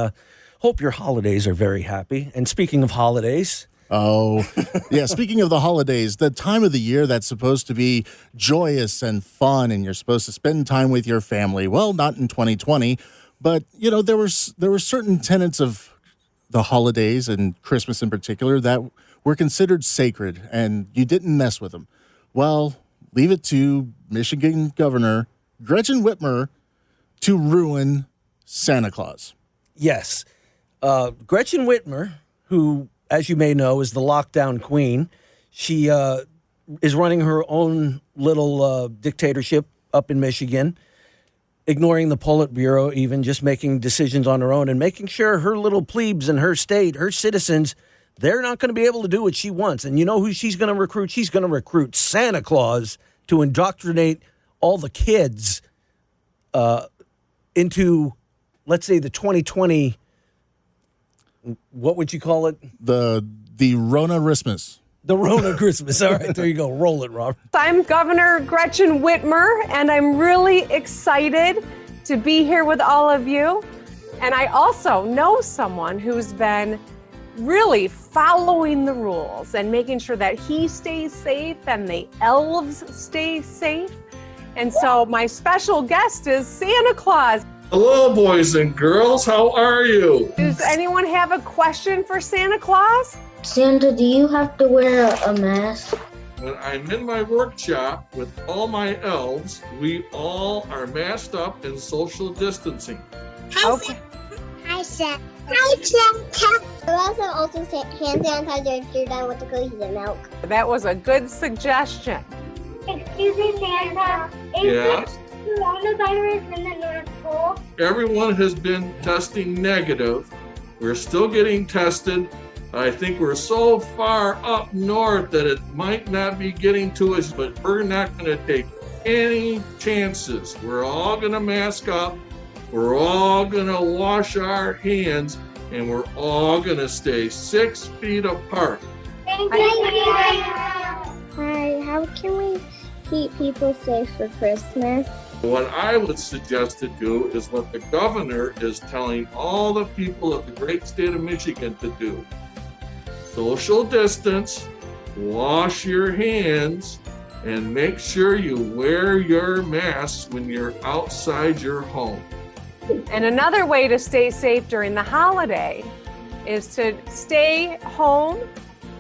hope your holidays are very happy. And speaking of holidays, Oh, yeah. Speaking of the holidays, the time of the year that's supposed to be joyous and fun, and you're supposed to spend time with your family. Well, not in 2020, but there were certain tenets of the holidays and Christmas in particular that were considered sacred, and you didn't mess with them. Well, leave it to Michigan Governor Gretchen Whitmer to ruin Santa Claus. Yes. Gretchen Whitmer, who, as you may know, is the lockdown queen. She is running her own little dictatorship up in Michigan, ignoring the Politburo even, just making decisions on her own and making sure her little plebes in her state, her citizens, they're not going to be able to do what she wants. And you know who she's going to recruit? She's going to recruit Santa Claus to indoctrinate all the kids into, let's say, the 2020, what would you call it? The Rona Christmas. The Rona Christmas. All right, there you go. Roll it, Rob. I'm Governor Gretchen Whitmer, and I'm really excited to be here with all of you. And I also know someone who's been really following the rules and making sure that he stays safe and the elves stay safe. And so my special guest is Santa Claus. Hello, boys and girls. How are you? Does anyone have a question for Santa Claus? Santa, do you have to wear a mask? When I'm in my workshop with all my elves, we all are masked up and social distancing. Okay. Hi, Santa. Hi, Santa. Also say hand sanitizer if you're done with the cookies and milk. That was a good suggestion. Excuse me, Santa. Yes? Coronavirus in the North Pole? Everyone has been testing negative. We're still getting tested. I think we're so far up north that it might not be getting to us, but we're not going to take any chances. We're all going to mask up. We're all going to wash our hands, and we're all going to stay 6 feet apart. Thank you. Hi, how can we keep people safe for Christmas? What I would suggest to do is what the governor is telling all the people of the great state of Michigan to do. Social distance, wash your hands, and make sure you wear your mask when you're outside your home. And another way to stay safe during the holiday is to stay home,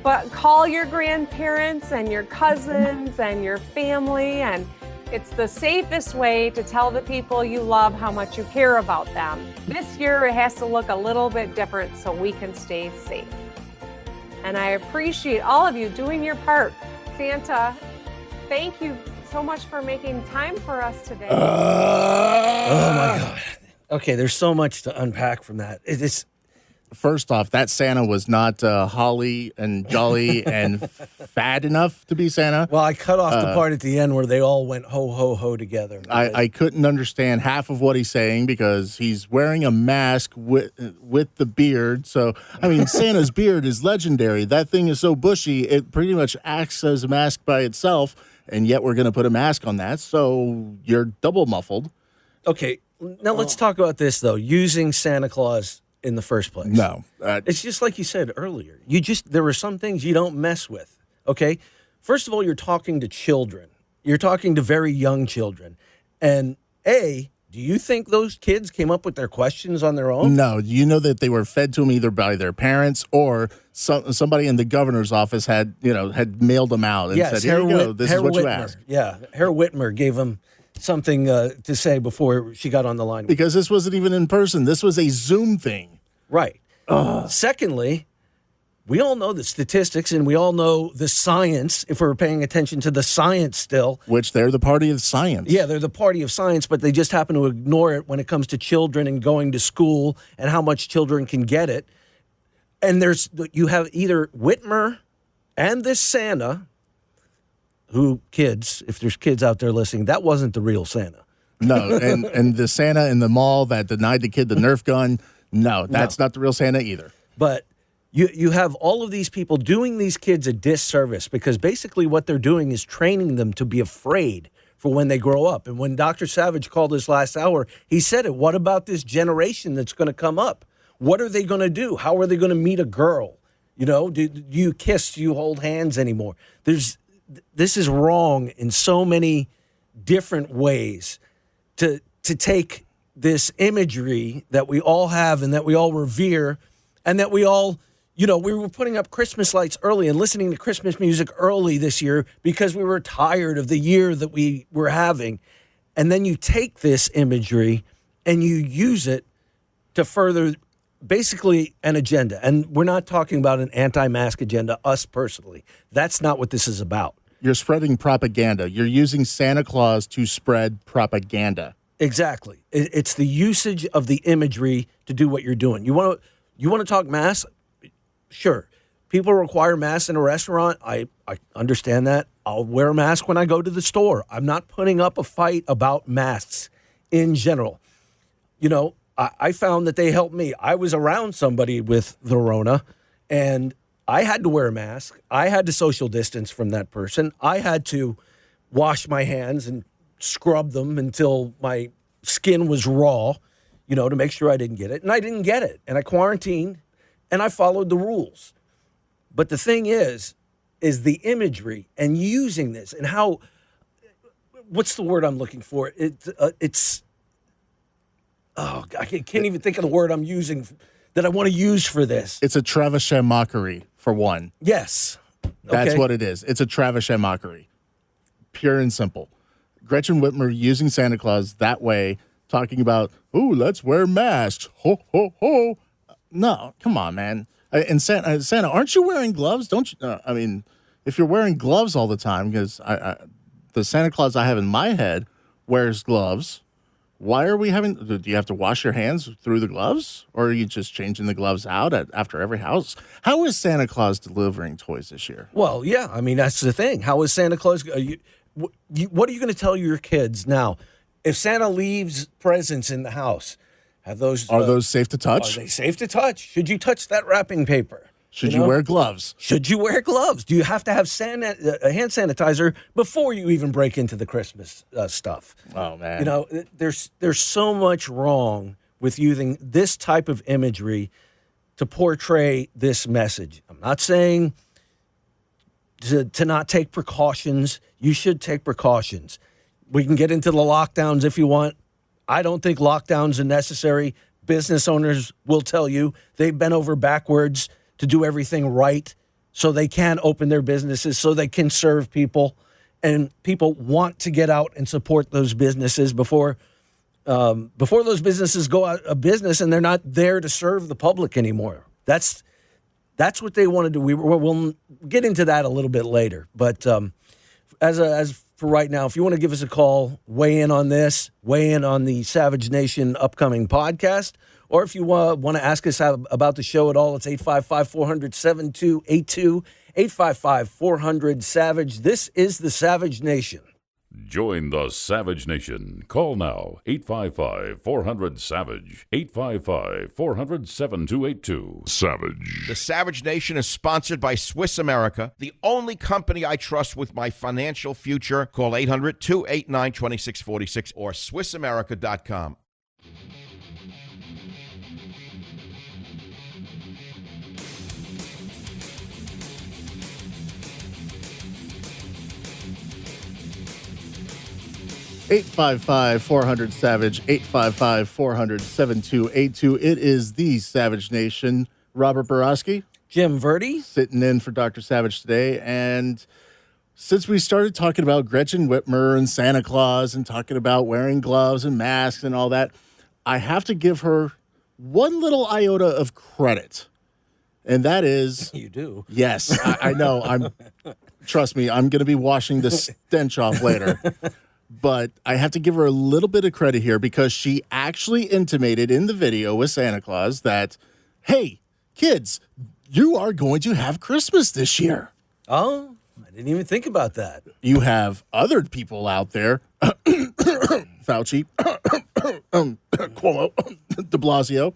but call your grandparents and your cousins and your family. And it's the safest way to tell the people you love how much you care about them. This year, it has to look a little bit different so we can stay safe. And I appreciate all of you doing your part. Santa, thank you so much for making time for us today. Oh, my God. Okay, there's so much to unpack from that. It's First off, that Santa was not holly and jolly and fat enough to be Santa. Well, I cut off the part at the end where they all went ho, ho, ho together. I couldn't understand half of what he's saying because he's wearing a mask with the beard. So, I mean, Santa's beard is legendary. That thing is so bushy, it pretty much acts as a mask by itself, and yet we're going to put a mask on that, so you're double muffled. Okay, now let's talk about this, though, using Santa Claus in the first place. No. It's just like you said earlier. There were some things you don't mess with, okay? First of all, you're talking to children. You're talking to very young children. And A, do you think those kids came up with their questions on their own? No. You know that they were fed to them either by their parents or somebody in the governor's office had mailed them out and said, here you go, this is what you asked. Yeah, Herr Whitmer gave them something to say before she got on the line. Because this wasn't even in person. This was a Zoom thing. Right. Secondly, we all know the statistics and we all know the science, if we're paying attention to the science still. Which they're the party of science. Yeah, they're the party of science, but they just happen to ignore it when it comes to children and going to school and how much children can get it. And you have either Whitmer and this Santa, if there's kids out there listening, that wasn't the real Santa. No, and the Santa in the mall that denied the kid the Nerf gun, no, that's not the real Santa either. But you have all of these people doing these kids a disservice because basically what they're doing is training them to be afraid for when they grow up. And when Dr. Savage called us last hour, he said it. What about this generation that's going to come up? What are they going to do? How are they going to meet a girl? You know, do you kiss? Do you hold hands anymore? This is wrong in so many different ways. To take this imagery that we all have and that we all revere, and that we all, you know, we were putting up Christmas lights early and listening to Christmas music early this year because we were tired of the year that we were having. And then you take this imagery and you use it to further basically an agenda. And we're not talking about an anti-mask agenda, us personally. That's not what this is about. You're spreading propaganda. You're using Santa Claus to spread propaganda. Exactly. It's the usage of the imagery to do what you're doing. You want to talk masks? Sure. People require masks in a restaurant. I understand that. I'll wear a mask when I go to the store. I'm not putting up a fight about masks in general. You know, I found that they helped me. I was around somebody with the Rona, and I had to wear a mask. I had to social distance from that person. I had to wash my hands and scrub them until my skin was raw, you know, to make sure I didn't get it. And I didn't get it. And I quarantined, and I followed the rules. But the thing is the imagery and using this and how, what's the word I'm looking for? I can't even think of the word I'm using that I want to use for this. It's a trebuchet mockery, for one. Yes. That's what it is. It's a trebuchet mockery. Pure and simple. Gretchen Whitmer using Santa Claus that way, talking about, ooh, let's wear masks. Ho, ho, ho. No, come on, man. And Santa, aren't you wearing gloves? Don't you? I mean, if you're wearing gloves all the time, because the Santa Claus I have in my head wears gloves. Why are we having? Do you have to wash your hands through the gloves, or are you just changing the gloves out after every house? How is Santa Claus delivering toys this year? Well, yeah, I mean that's the thing. How is Santa Claus? What are you going to tell your kids now? If Santa leaves presents in the house, are those safe to touch? Are they safe to touch? Should you touch that wrapping paper? Should you wear gloves? Should you wear gloves? Do you have to have hand sanitizer before you even break into the Christmas stuff? Oh, man. You know, there's so much wrong with using this type of imagery to portray this message. I'm not saying to not take precautions. You should take precautions. We can get into the lockdowns if you want. I don't think lockdowns are necessary. Business owners will tell you they've bent over backwards to do everything right so they can open their businesses, so they can serve people. And people want to get out and support those businesses before those businesses go out of business and they're not there to serve the public anymore. That's what they want to do. We'll get into that a little bit later. But as for right now, if you want to give us a call, weigh in on this, weigh in on the Savage Nation upcoming podcast, or if you want to ask us about the show at all, it's 855-400-7282, 855-400-SAVAGE. This is the Savage Nation. Join the Savage Nation. Call now, 855-400-SAVAGE, 855-400-7282. Savage. The Savage Nation is sponsored by Swiss America, the only company I trust with my financial future. Call 800-289-2646 or SwissAmerica.com. Eight 855-400-SAVAGE, 855-400-7282. It is the Savage Nation. Robert Borowski. Jim Verdi. Sitting in for Dr. Savage today. And since we started talking about Gretchen Whitmer and Santa Claus and talking about wearing gloves and masks and all that, I have to give her one little iota of credit. And that is... You do? Yes, I know. Trust me, I'm going to be washing the stench off later. But I have to give her a little bit of credit here because she actually intimated in the video with Santa Claus that, hey, kids, you are going to have Christmas this year. Oh, I didn't even think about that. You have other people out there, Fauci, Cuomo, de Blasio,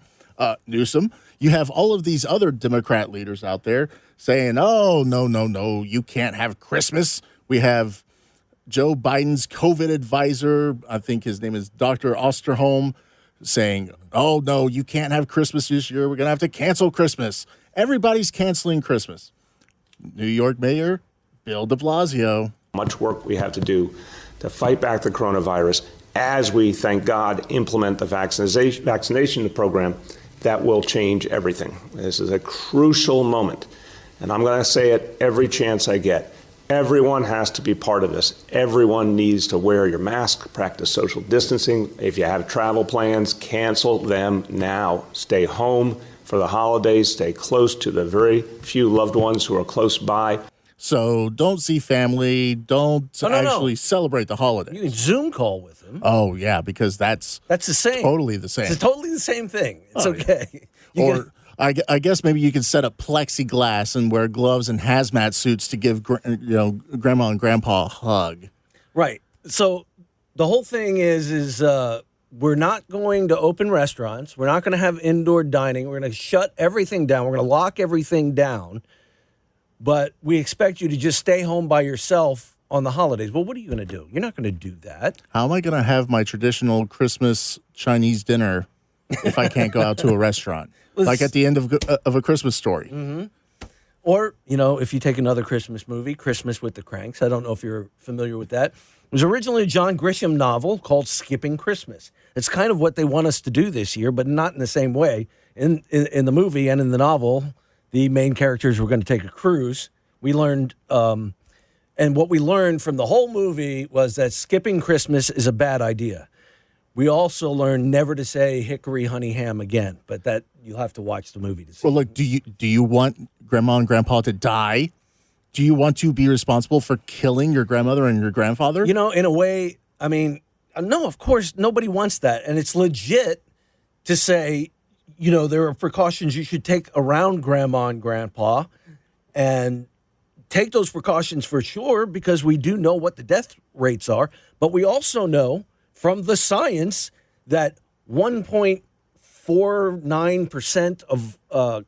Newsom. You have all of these other Democrat leaders out there saying, oh, no, you can't have Christmas. We have Joe Biden's COVID advisor, I think his name is Dr. Osterholm, saying, oh, no, you can't have Christmas this year. We're going to have to cancel Christmas. Everybody's canceling Christmas. New York Mayor Bill de Blasio. Much work we have to do to fight back the coronavirus as we, thank God, implement the vaccination program that will change everything. This is a crucial moment. And I'm going to say it every chance I get. Everyone has to be part of this. Everyone needs to wear your mask, practice social distancing. If you have travel plans, cancel them now. Stay home for the holidays. Stay close to the very few loved ones who are close by. So don't see family. Don't celebrate the holiday. You can Zoom call with them. Oh, yeah, because that's the same. Totally the same. It's totally the same thing. It's okay. Yeah. I guess maybe you can set up plexiglass and wear gloves and hazmat suits to give grandma and grandpa a hug. Right. So the whole thing is we're not going to open restaurants. We're not going to have indoor dining. We're going to shut everything down. We're going to lock everything down. But we expect you to just stay home by yourself on the holidays. Well, what are you going to do? You're not going to do that. How am I going to have my traditional Christmas Chinese dinner if I can't go out to a restaurant? Like at the end of A Christmas Story. Mm-hmm. Or, if you take another Christmas movie, Christmas with the Cranks. I don't know if you're familiar with that. It was originally a John Grisham novel called Skipping Christmas. It's kind of what they want us to do this year, but not in the same way. In the movie and in the novel, the main characters were going to take a cruise. We learned, and what we learned from the whole movie was that skipping Christmas is a bad idea. We also learned never to say hickory honey ham again, but that you'll have to watch the movie to see. Well, look, do you want grandma and grandpa to die? Do you want to be responsible for killing your grandmother and your grandfather? In a way, I mean, no, of course, nobody wants that. And it's legit to say, there are precautions you should take around grandma and grandpa and take those precautions for sure, because we do know what the death rates are. But we also know from the science that 1.49% of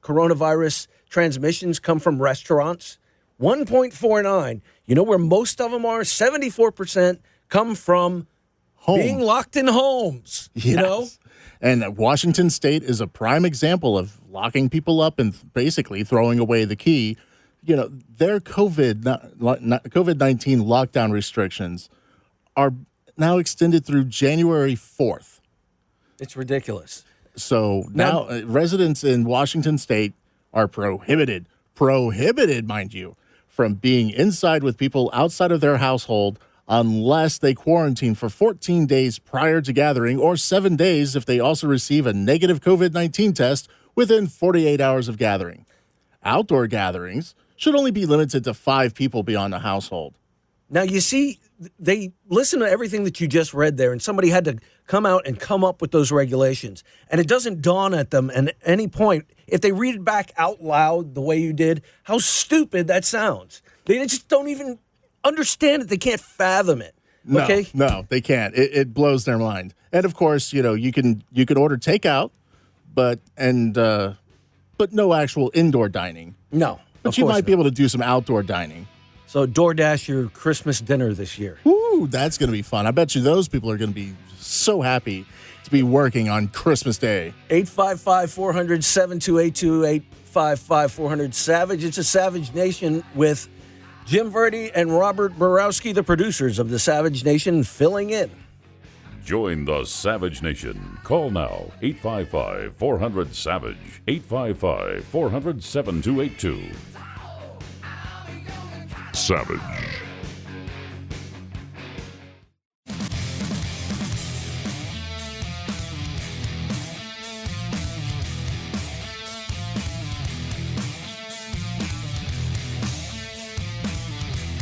coronavirus transmissions come from restaurants. 1.49. You know where most of them are? 74% come from being locked in homes. Yes. And Washington State is a prime example of locking people up and basically throwing away the key. Their COVID-19 lockdown restrictions are now extended through January 4th. It's ridiculous. So now residents in Washington State are prohibited, mind you, from being inside with people outside of their household unless they quarantine for 14 days prior to gathering, or 7 days if they also receive a negative COVID-19 test within 48 hours of gathering. Outdoor gatherings should only be limited to 5 people beyond a household. Now, you see, they listen to everything that you just read there, and somebody had to come out and come up with those regulations. And it doesn't dawn at them at any point, if they read it back out loud the way you did, how stupid that sounds. They just don't even understand it. They can't fathom it. Okay? No, they can't. It blows their mind. And of course, you can order takeout, but no actual indoor dining. No. But you might be able to do some outdoor dining. So DoorDash your Christmas dinner this year. Ooh, that's going to be fun. I bet you those people are going to be so happy to be working on Christmas Day. 855-400-7282, 855-400-SAVAGE. It's a Savage Nation with Jim Verdi and Robert Borowski, the producers of the Savage Nation, filling in. Join the Savage Nation. Call now, 855-400-SAVAGE, 855-400-7282. Savage.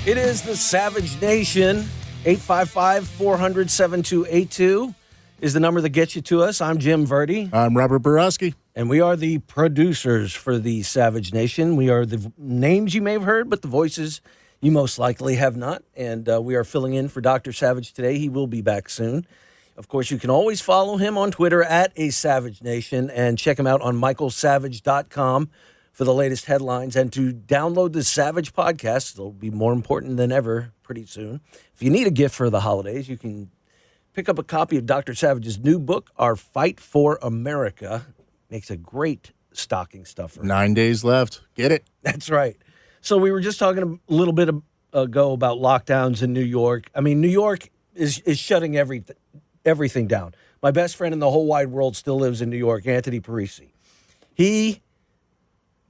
It is the Savage Nation. 855-400-7282 is the number that gets you to us. I'm Jim Verdi. I'm Robert Borowski. And we are the producers for the Savage Nation. We are the names you may have heard, but the voices you most likely have not. And we are filling in for Dr. Savage today. He will be back soon. Of course, you can always follow him on Twitter at @ASavageNation and check him out on michaelsavage.com for the latest headlines and to download the Savage podcast. It'll be more important than ever pretty soon. If you need a gift for the holidays, you can pick up a copy of Dr. Savage's new book, Our Fight for America. Makes a great stocking stuffer. 9 days left. Get it? That's right. So we were just talking a little bit ago about lockdowns in New York. I mean, New York is shutting everything down. My best friend in the whole wide world still lives in New York, Anthony Parisi. He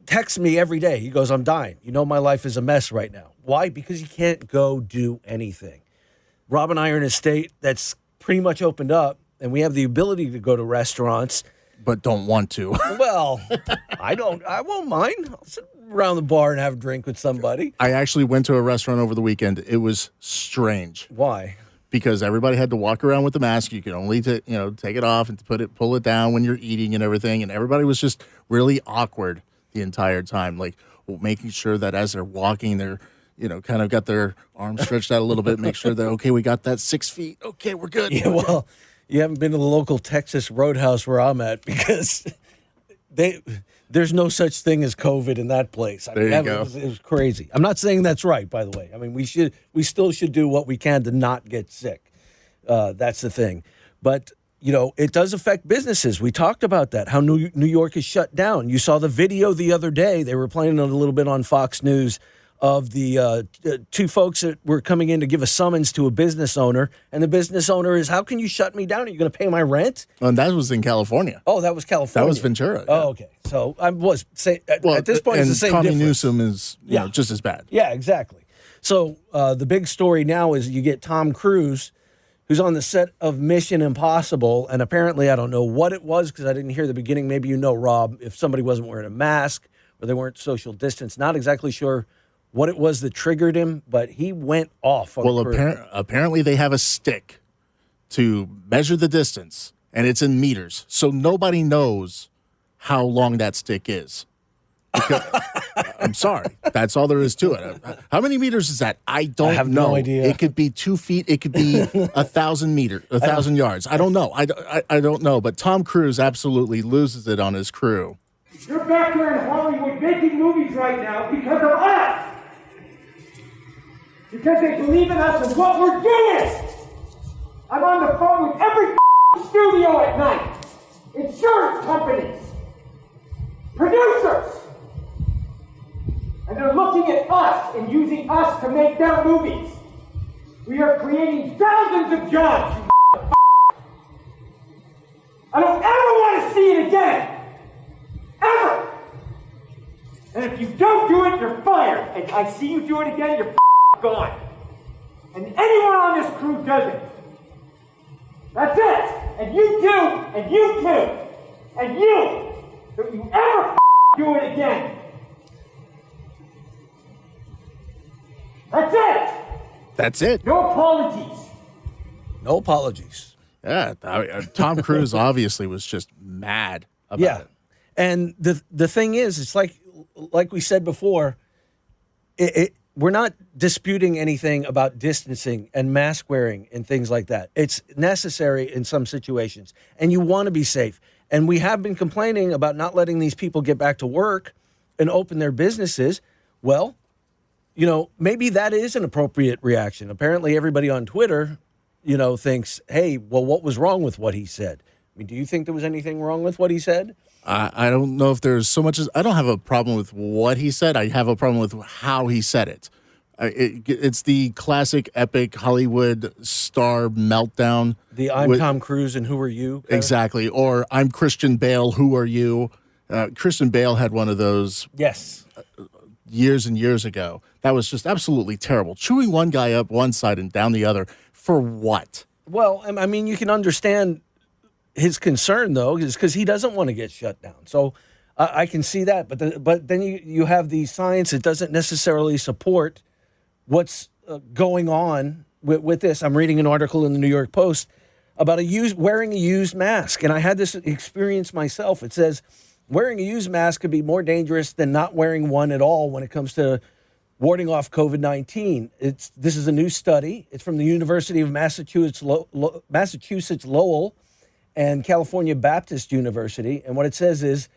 texts me every day. He goes, I'm dying. You know, my life is a mess right now. Why? Because you can't go do anything. Rob and I are in a state that's pretty much opened up, and we have the ability to go to restaurants. But don't want to. Well, I won't mind. I'll sit around the bar and have a drink with somebody. I actually went to a restaurant over the weekend. It was strange. Why? Because everybody had to walk around with the mask. You could only take it off and pull it down when you're eating and everything. And everybody was just really awkward the entire time, like making sure that as they're walking, they're kind of got their arms stretched out a little bit, make sure that okay, we got that 6 feet. Okay, we're good. Yeah, well, you haven't been to the local Texas Roadhouse where I'm at because there's no such thing as COVID in that place. There you go. It was crazy. I'm not saying that's right, by the way. I mean, we still should do what we can to not get sick. That's the thing. But, it does affect businesses. We talked about that, how New York is shut down. You saw the video the other day. They were playing it a little bit on Fox News of the two folks that were coming in to give a summons to a business owner. And the business owner is, how can you shut me down? Are you going to pay my rent? And that was in California. Oh, that was California. That was Ventura. Yeah. Oh, okay. So I was saying, at this point, it's the same Tommy difference. Newsom is just as bad. Yeah, exactly. So the big story now is you get Tom Cruise, who's on the set of Mission Impossible. And apparently, I don't know what it was because I didn't hear the beginning. Maybe Rob, if somebody wasn't wearing a mask or they weren't social distance. Not exactly sure what it was that triggered him, but he went off. Apparently they have a stick to measure the distance, and it's in meters, so nobody knows how long that stick is. I'm sorry, that's all there is to it. How many meters is that? I have know. No idea. It could be 2 feet. It could be 1,000 yards. I don't know. I don't know. But Tom Cruise absolutely loses it on his crew. You're back here in Hollywood making movies right now because of us. Because they believe in us and what we're doing. I'm on the phone with every studio at night. Insurance companies. Producers. And they're looking at us and using us to make their movies. We are creating thousands of jobs, you I don't ever want to see it again. Ever. And if you don't do it, you're fired. And I see you do it again, you're gone. And anyone on this crew does it. That's it. And you too. And you too. And you. Don't you ever do it again. That's it. That's it. No apologies. No apologies. Yeah, Tom Cruise obviously was just mad about it. And the thing is, it's like we said before, we're not disputing anything about distancing and mask wearing and things like that. It's necessary in some situations, and you want to be safe. And we have been complaining about not letting these people get back to work and open their businesses. Well, maybe that is an appropriate reaction. Apparently, everybody on Twitter, thinks, hey, well, what was wrong with what he said? I mean, do you think there was anything wrong with what he said? I don't know if there's so much as I don't have a problem with what he said. I have a problem with how he said it. It's the classic epic Hollywood star meltdown. The I'm Tom Cruise and who are you? Exactly. Or I'm Christian Bale, who are you? Christian Bale had one of those. Yes. Years and years ago. That was just absolutely terrible. Chewing one guy up one side and down the other. For what? Well, I mean, you can understand his concern, though, is because he doesn't want to get shut down. So I can see that. But then you have the science that doesn't necessarily support what's going on with this. I'm reading an article in the New York Post about wearing a used mask. And I had this experience myself. It says wearing a used mask could be more dangerous than not wearing one at all when it comes to warding off COVID-19. This is a new study. It's from the University of Massachusetts Lowell and California Baptist University. And what it says is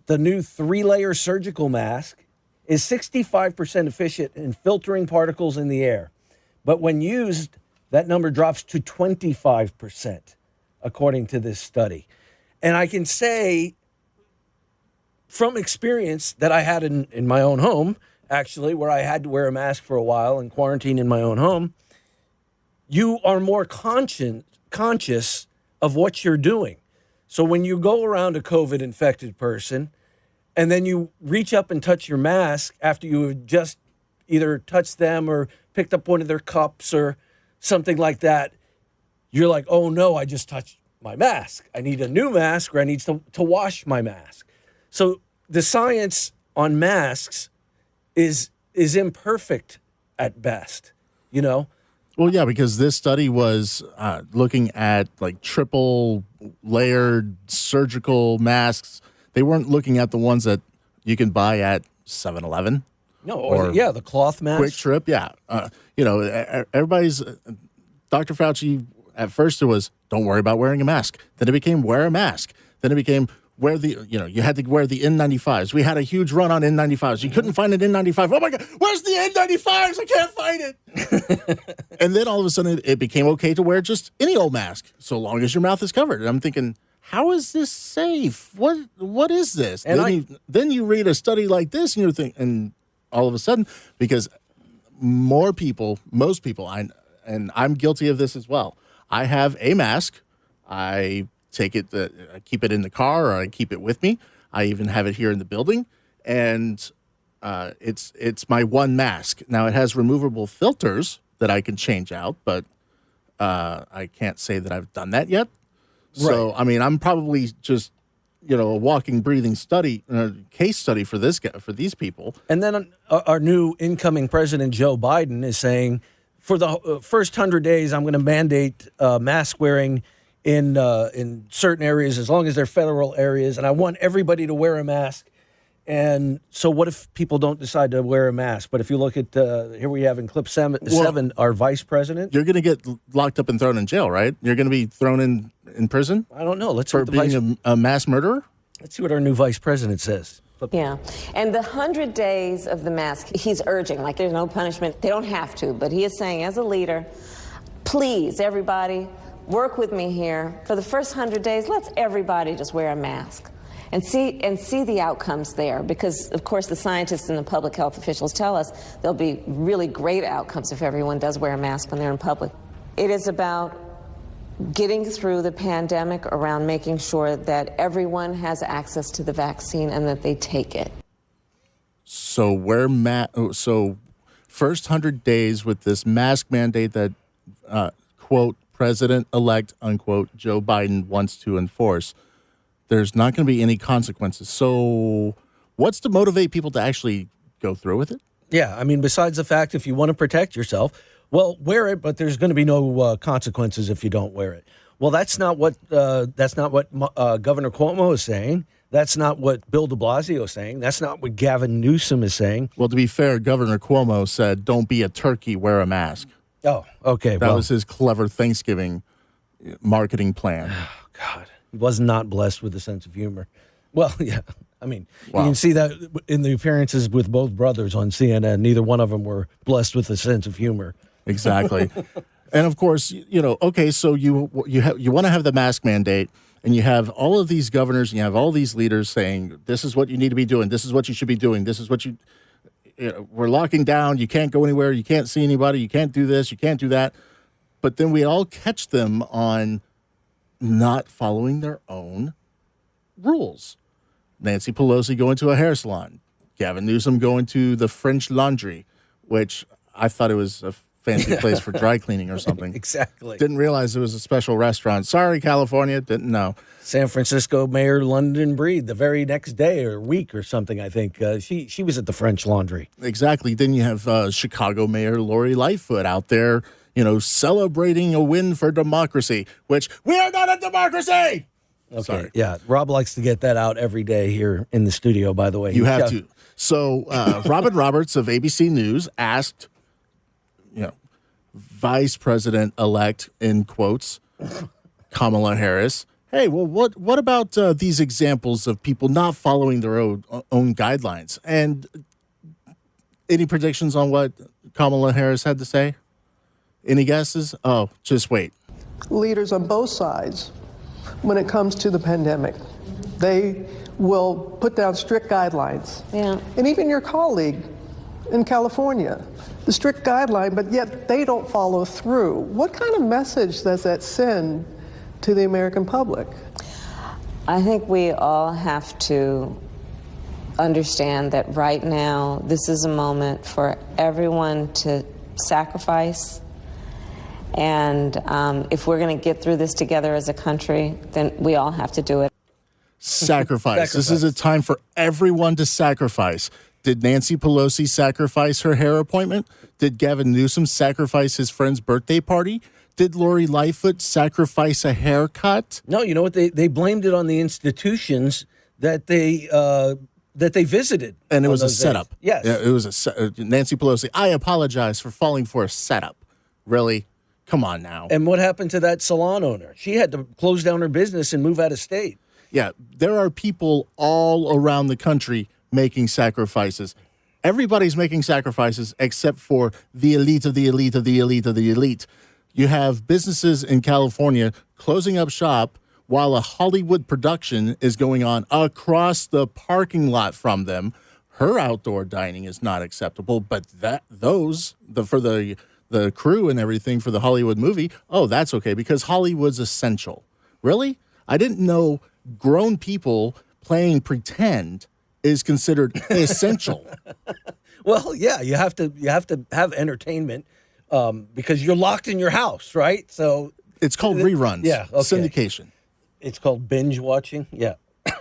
the new 3-layer surgical mask is 65% efficient in filtering particles in the air. But when used That number drops to 25%, according to this study. And I can say from experience that I had in my own home, actually, where I had to wear a mask for a while and quarantine in my own home, you are more conscious of what you're doing. So when you go around a COVID-infected person and then you reach up and touch your mask after you have just either touched them or picked up one of their cups or something like that, you're like, oh no, I just touched my mask. I need a new mask, or I need to wash my mask. So the science on masks is imperfect at best, you know? Well, yeah, because this study was looking at like triple layered surgical masks. They weren't looking at the ones that you can buy at 7-Eleven. No, or the cloth mask. Quick Trip, yeah. Everybody's, Dr. Fauci, at first it was, don't worry about wearing a mask. Then it became wear a mask. Then it became you had to wear the N95s. We had a huge run on N95s. You couldn't find an N95. Oh my God, where's the N95s? I can't find it. And then all of a sudden it became okay to wear just any old mask, so long as your mouth is covered. And I'm thinking, how is this safe? What is this? And then you read a study like this and you're thinking, and all of a sudden, because most people, and I'm guilty of this as well. I have a mask. I take it, I keep it in the car, or I keep it with me. I even have it here in the building, and it's my one mask. Now it has removable filters that I can change out, but I can't say that I've done that yet. So I mean, I'm probably just a walking, breathing case study for these people. And then our new incoming president, Joe Biden, is saying, for the first 100 days, I'm going to mandate mask wearing in certain areas, as long as they're federal areas, and I want everybody to wear a mask. And so what if people don't decide to wear a mask? But if you look at, here we have in clip seven, our vice president. You're going to get locked up and thrown in jail, right? You're going to be thrown in prison? I don't know. Let's for being a mass murderer? Let's see what our new vice president says. Yeah, and the 100 days of the mask, he's urging, like there's no punishment. They don't have to, but he is saying, as a leader, please, everybody, work with me here. For the first 100 days, let's everybody just wear a mask and see the outcomes there. Because, of course, the scientists and the public health officials tell us there'll be really great outcomes if everyone does wear a mask when they're in public. It is about getting through the pandemic, around making sure that everyone has access to the vaccine and that they take it. So first 100 days with this mask mandate that, quote, President-elect, unquote, Joe Biden wants to enforce, there's not going to be any consequences. So what's to motivate people to actually go through with it? Yeah, I mean, besides the fact, if you want to protect yourself, well, wear it, but there's going to be no consequences if you don't wear it. Well, that's not what Governor Cuomo is saying. That's not what Bill de Blasio is saying. That's not what Gavin Newsom is saying. Well, to be fair, Governor Cuomo said, don't be a turkey, wear a mask. Oh, okay. That was his clever Thanksgiving marketing plan. Oh, God. He was not blessed with a sense of humor. Well, yeah. I mean, You can see that in the appearances with both brothers on CNN. Neither one of them were blessed with a sense of humor. Exactly. And of course, okay, so you want to have the mask mandate, and you have all of these governors, and you have all these leaders saying, this is what you need to be doing, this is what you should be doing, this is what we're locking down, you can't go anywhere, you can't see anybody, you can't do this, you can't do that. But then we all catch them on not following their own rules. Nancy Pelosi going to a hair salon, Gavin Newsom going to the French Laundry, which I thought it was a fancy place for dry cleaning or something. Exactly. Didn't realize it was a special restaurant. Sorry, California. Didn't know. San Francisco Mayor London Breed, the very next day or week or something, I think. She was at the French Laundry. Exactly. Then you have Chicago Mayor Lori Lightfoot out there, celebrating a win for democracy, which we are not a democracy. Okay. Sorry. Yeah. Rob likes to get that out every day here in the studio, by the way. You have to. So Robin Roberts of ABC News asked, Vice President-elect, in quotes, Kamala Harris, hey, well, what about these examples of people not following their own guidelines? And any predictions on what Kamala Harris had to say? Any guesses? Oh, just wait. Leaders on both sides, when it comes to the pandemic, they will put down strict guidelines. Yeah. And even your colleague in California, the strict guideline, but yet they don't follow through. What kind of message does that send to the American public? I think we all have to understand that right now, this is a moment for everyone to sacrifice. And if we're going to get through this together as a country, then we all have to do it. Sacrifice. This is a time for everyone to sacrifice. Did Nancy Pelosi sacrifice her hair appointment? Did Gavin Newsom sacrifice his friend's birthday party? Did Lori Lightfoot sacrifice a haircut? No, you know what? They blamed it on the institutions that they visited. And it was a setup. Yes. Yeah, it was Nancy Pelosi. I apologize for falling for a setup. Really? Come on now. And what happened to that salon owner? She had to close down her business and move out of state. Yeah, there are people all around the country making sacrifices. Everybody's making sacrifices except for the elite of the elite of the elite of the elite. You have businesses in California closing up shop while a Hollywood production is going on across the parking lot from them. Her outdoor dining is not acceptable, but for the crew and everything for the Hollywood movie, oh, that's okay because Hollywood's essential. Really? I didn't know grown people playing pretend is considered essential. Well, yeah, you have to have entertainment because you're locked in your house, right? So it's called reruns. Yeah, okay. Syndication. It's called binge watching. Yeah.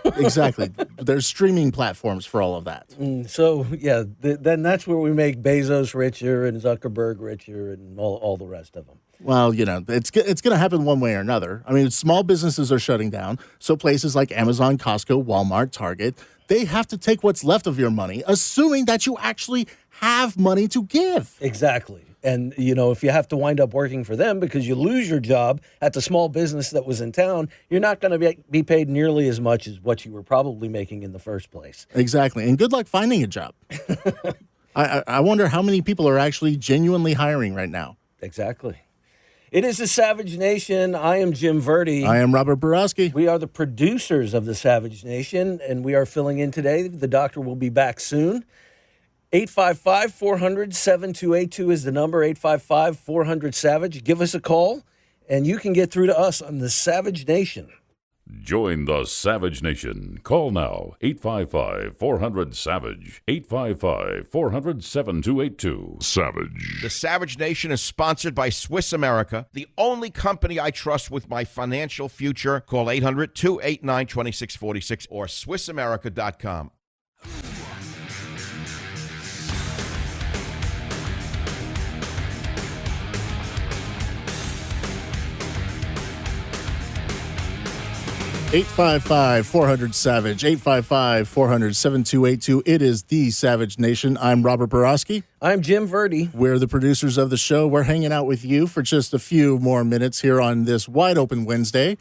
Exactly. There's streaming platforms for all of that. So, yeah, then that's where we make Bezos richer and Zuckerberg richer and all the rest of them. Well, it's going to happen one way or another. I mean, small businesses are shutting down. So places like Amazon, Costco, Walmart, Target, they have to take what's left of your money, assuming that you actually have money to give. Exactly. And, if you have to wind up working for them because you lose your job at the small business that was in town, you're not going to be paid nearly as much as what you were probably making in the first place. Exactly. And good luck finding a job. I wonder how many people are actually genuinely hiring right now. Exactly. It is the Savage Nation. I am Jim Verdi. I am Robert Borowski. We are the producers of the Savage Nation, and we are filling in today. The doctor will be back soon. 855-400-7282 is the number, 855-400-SAVAGE. Give us a call, and you can get through to us on the Savage Nation. Join the Savage Nation. Call now, 855-400-SAVAGE, 855-400-7282. Savage. The Savage Nation is sponsored by Swiss America, the only company I trust with my financial future. Call 800-289-2646 or SwissAmerica.com. 855-400-SAVAGE, 855-400-7282. It is the Savage Nation. I'm Robert Borowski. I'm Jim Verdi. We're the producers of the show. We're hanging out with you for just a few more minutes here on this wide open Wednesday.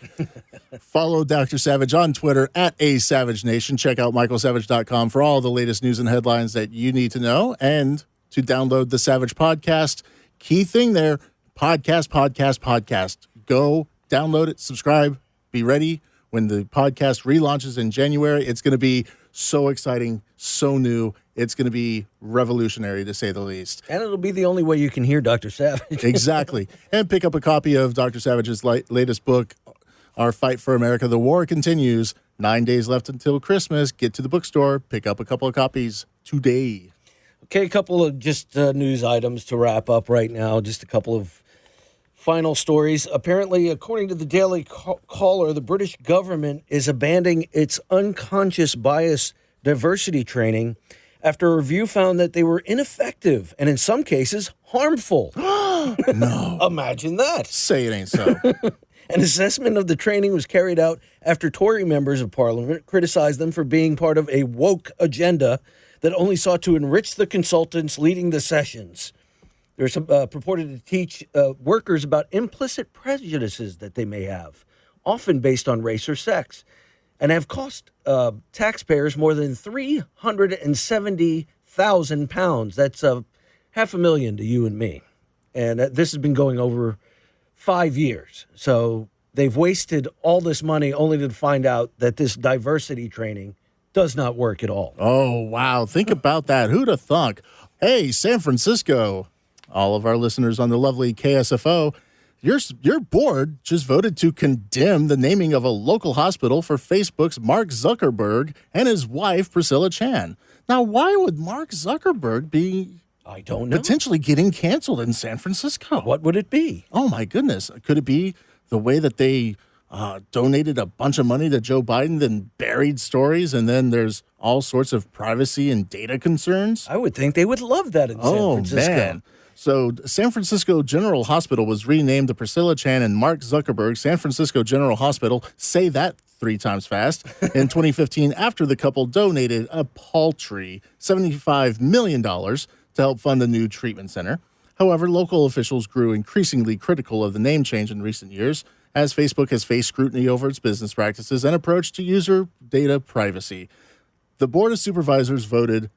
Follow Dr. Savage on Twitter at @ASavageNation. Check out michaelsavage.com for all the latest news and headlines that you need to know and to download the Savage Podcast. Key thing there, podcast. Go download it, subscribe, be ready. When the podcast relaunches in January, it's going to be so exciting, so new. It's going to be revolutionary, to say the least. And it'll be the only way you can hear Dr. Savage. Exactly. And pick up a copy of Dr. Savage's latest book, Our Fight for America. The War Continues. 9 days left until Christmas. Get to the bookstore. Pick up a couple of copies today. Okay, a couple of just news items to wrap up right now. Just a couple of final stories. Apparently, according to the Daily Caller, the British government is abandoning its unconscious bias diversity training after a review found that they were ineffective and in some cases harmful. No. Imagine that. Say it ain't so. An assessment of the training was carried out after Tory members of Parliament criticized them for being part of a woke agenda that only sought to enrich the consultants leading the sessions. They're purported to teach workers about implicit prejudices that they may have, often based on race or sex, and have cost taxpayers more than £370,000. That's $500,000 to you and me. And this has been going over 5 years. So they've wasted all this money only to find out that this diversity training does not work at all. Oh, wow. Think about that. Who'd have thunk? Hey, San Francisco, all of our listeners on the lovely KSFO, your board just voted to condemn the naming of a local hospital for Facebook's Mark Zuckerberg and his wife, Priscilla Chan. Now, why would Mark Zuckerberg be I don't know. potentially getting canceled in San Francisco? What would it be? Oh, my goodness. Could it be the way that they donated a bunch of money to Joe Biden, then buried stories, and then there's all sorts of privacy and data concerns? I would think they would love that in San Francisco. Man. So San Francisco General Hospital was renamed the Priscilla Chan and Mark Zuckerberg San Francisco General Hospital. Say that 3 times fast. In 2015, after the couple donated a paltry $75 million to help fund the new treatment center. However, local officials grew increasingly critical of the name change in recent years as Facebook has faced scrutiny over its business practices and approach to user data privacy. The Board of Supervisors voted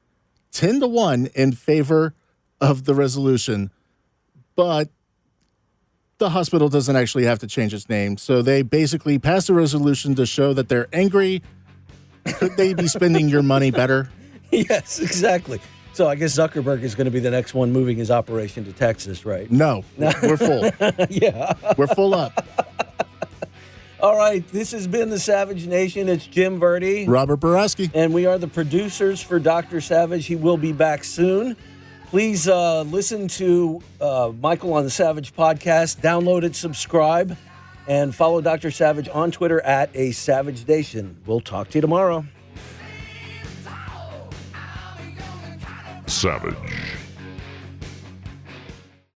10-1 in favor of the resolution, but the hospital doesn't actually have to change its name. So they basically passed a resolution to show that they're angry. Could they be spending your money better? Yes, exactly. So I guess Zuckerberg is going to be the next one moving his operation to Texas, right? No, we're full. Yeah. We're full up. All right, this has been the Savage Nation. It's Jim Verdi. Robert Borowski. And we are the producers for Dr. Savage. He will be back soon. Please listen to Michael on the Savage podcast. Download it, subscribe, and follow Dr. Savage on Twitter at @SavageNation. We'll talk to you tomorrow. Savage.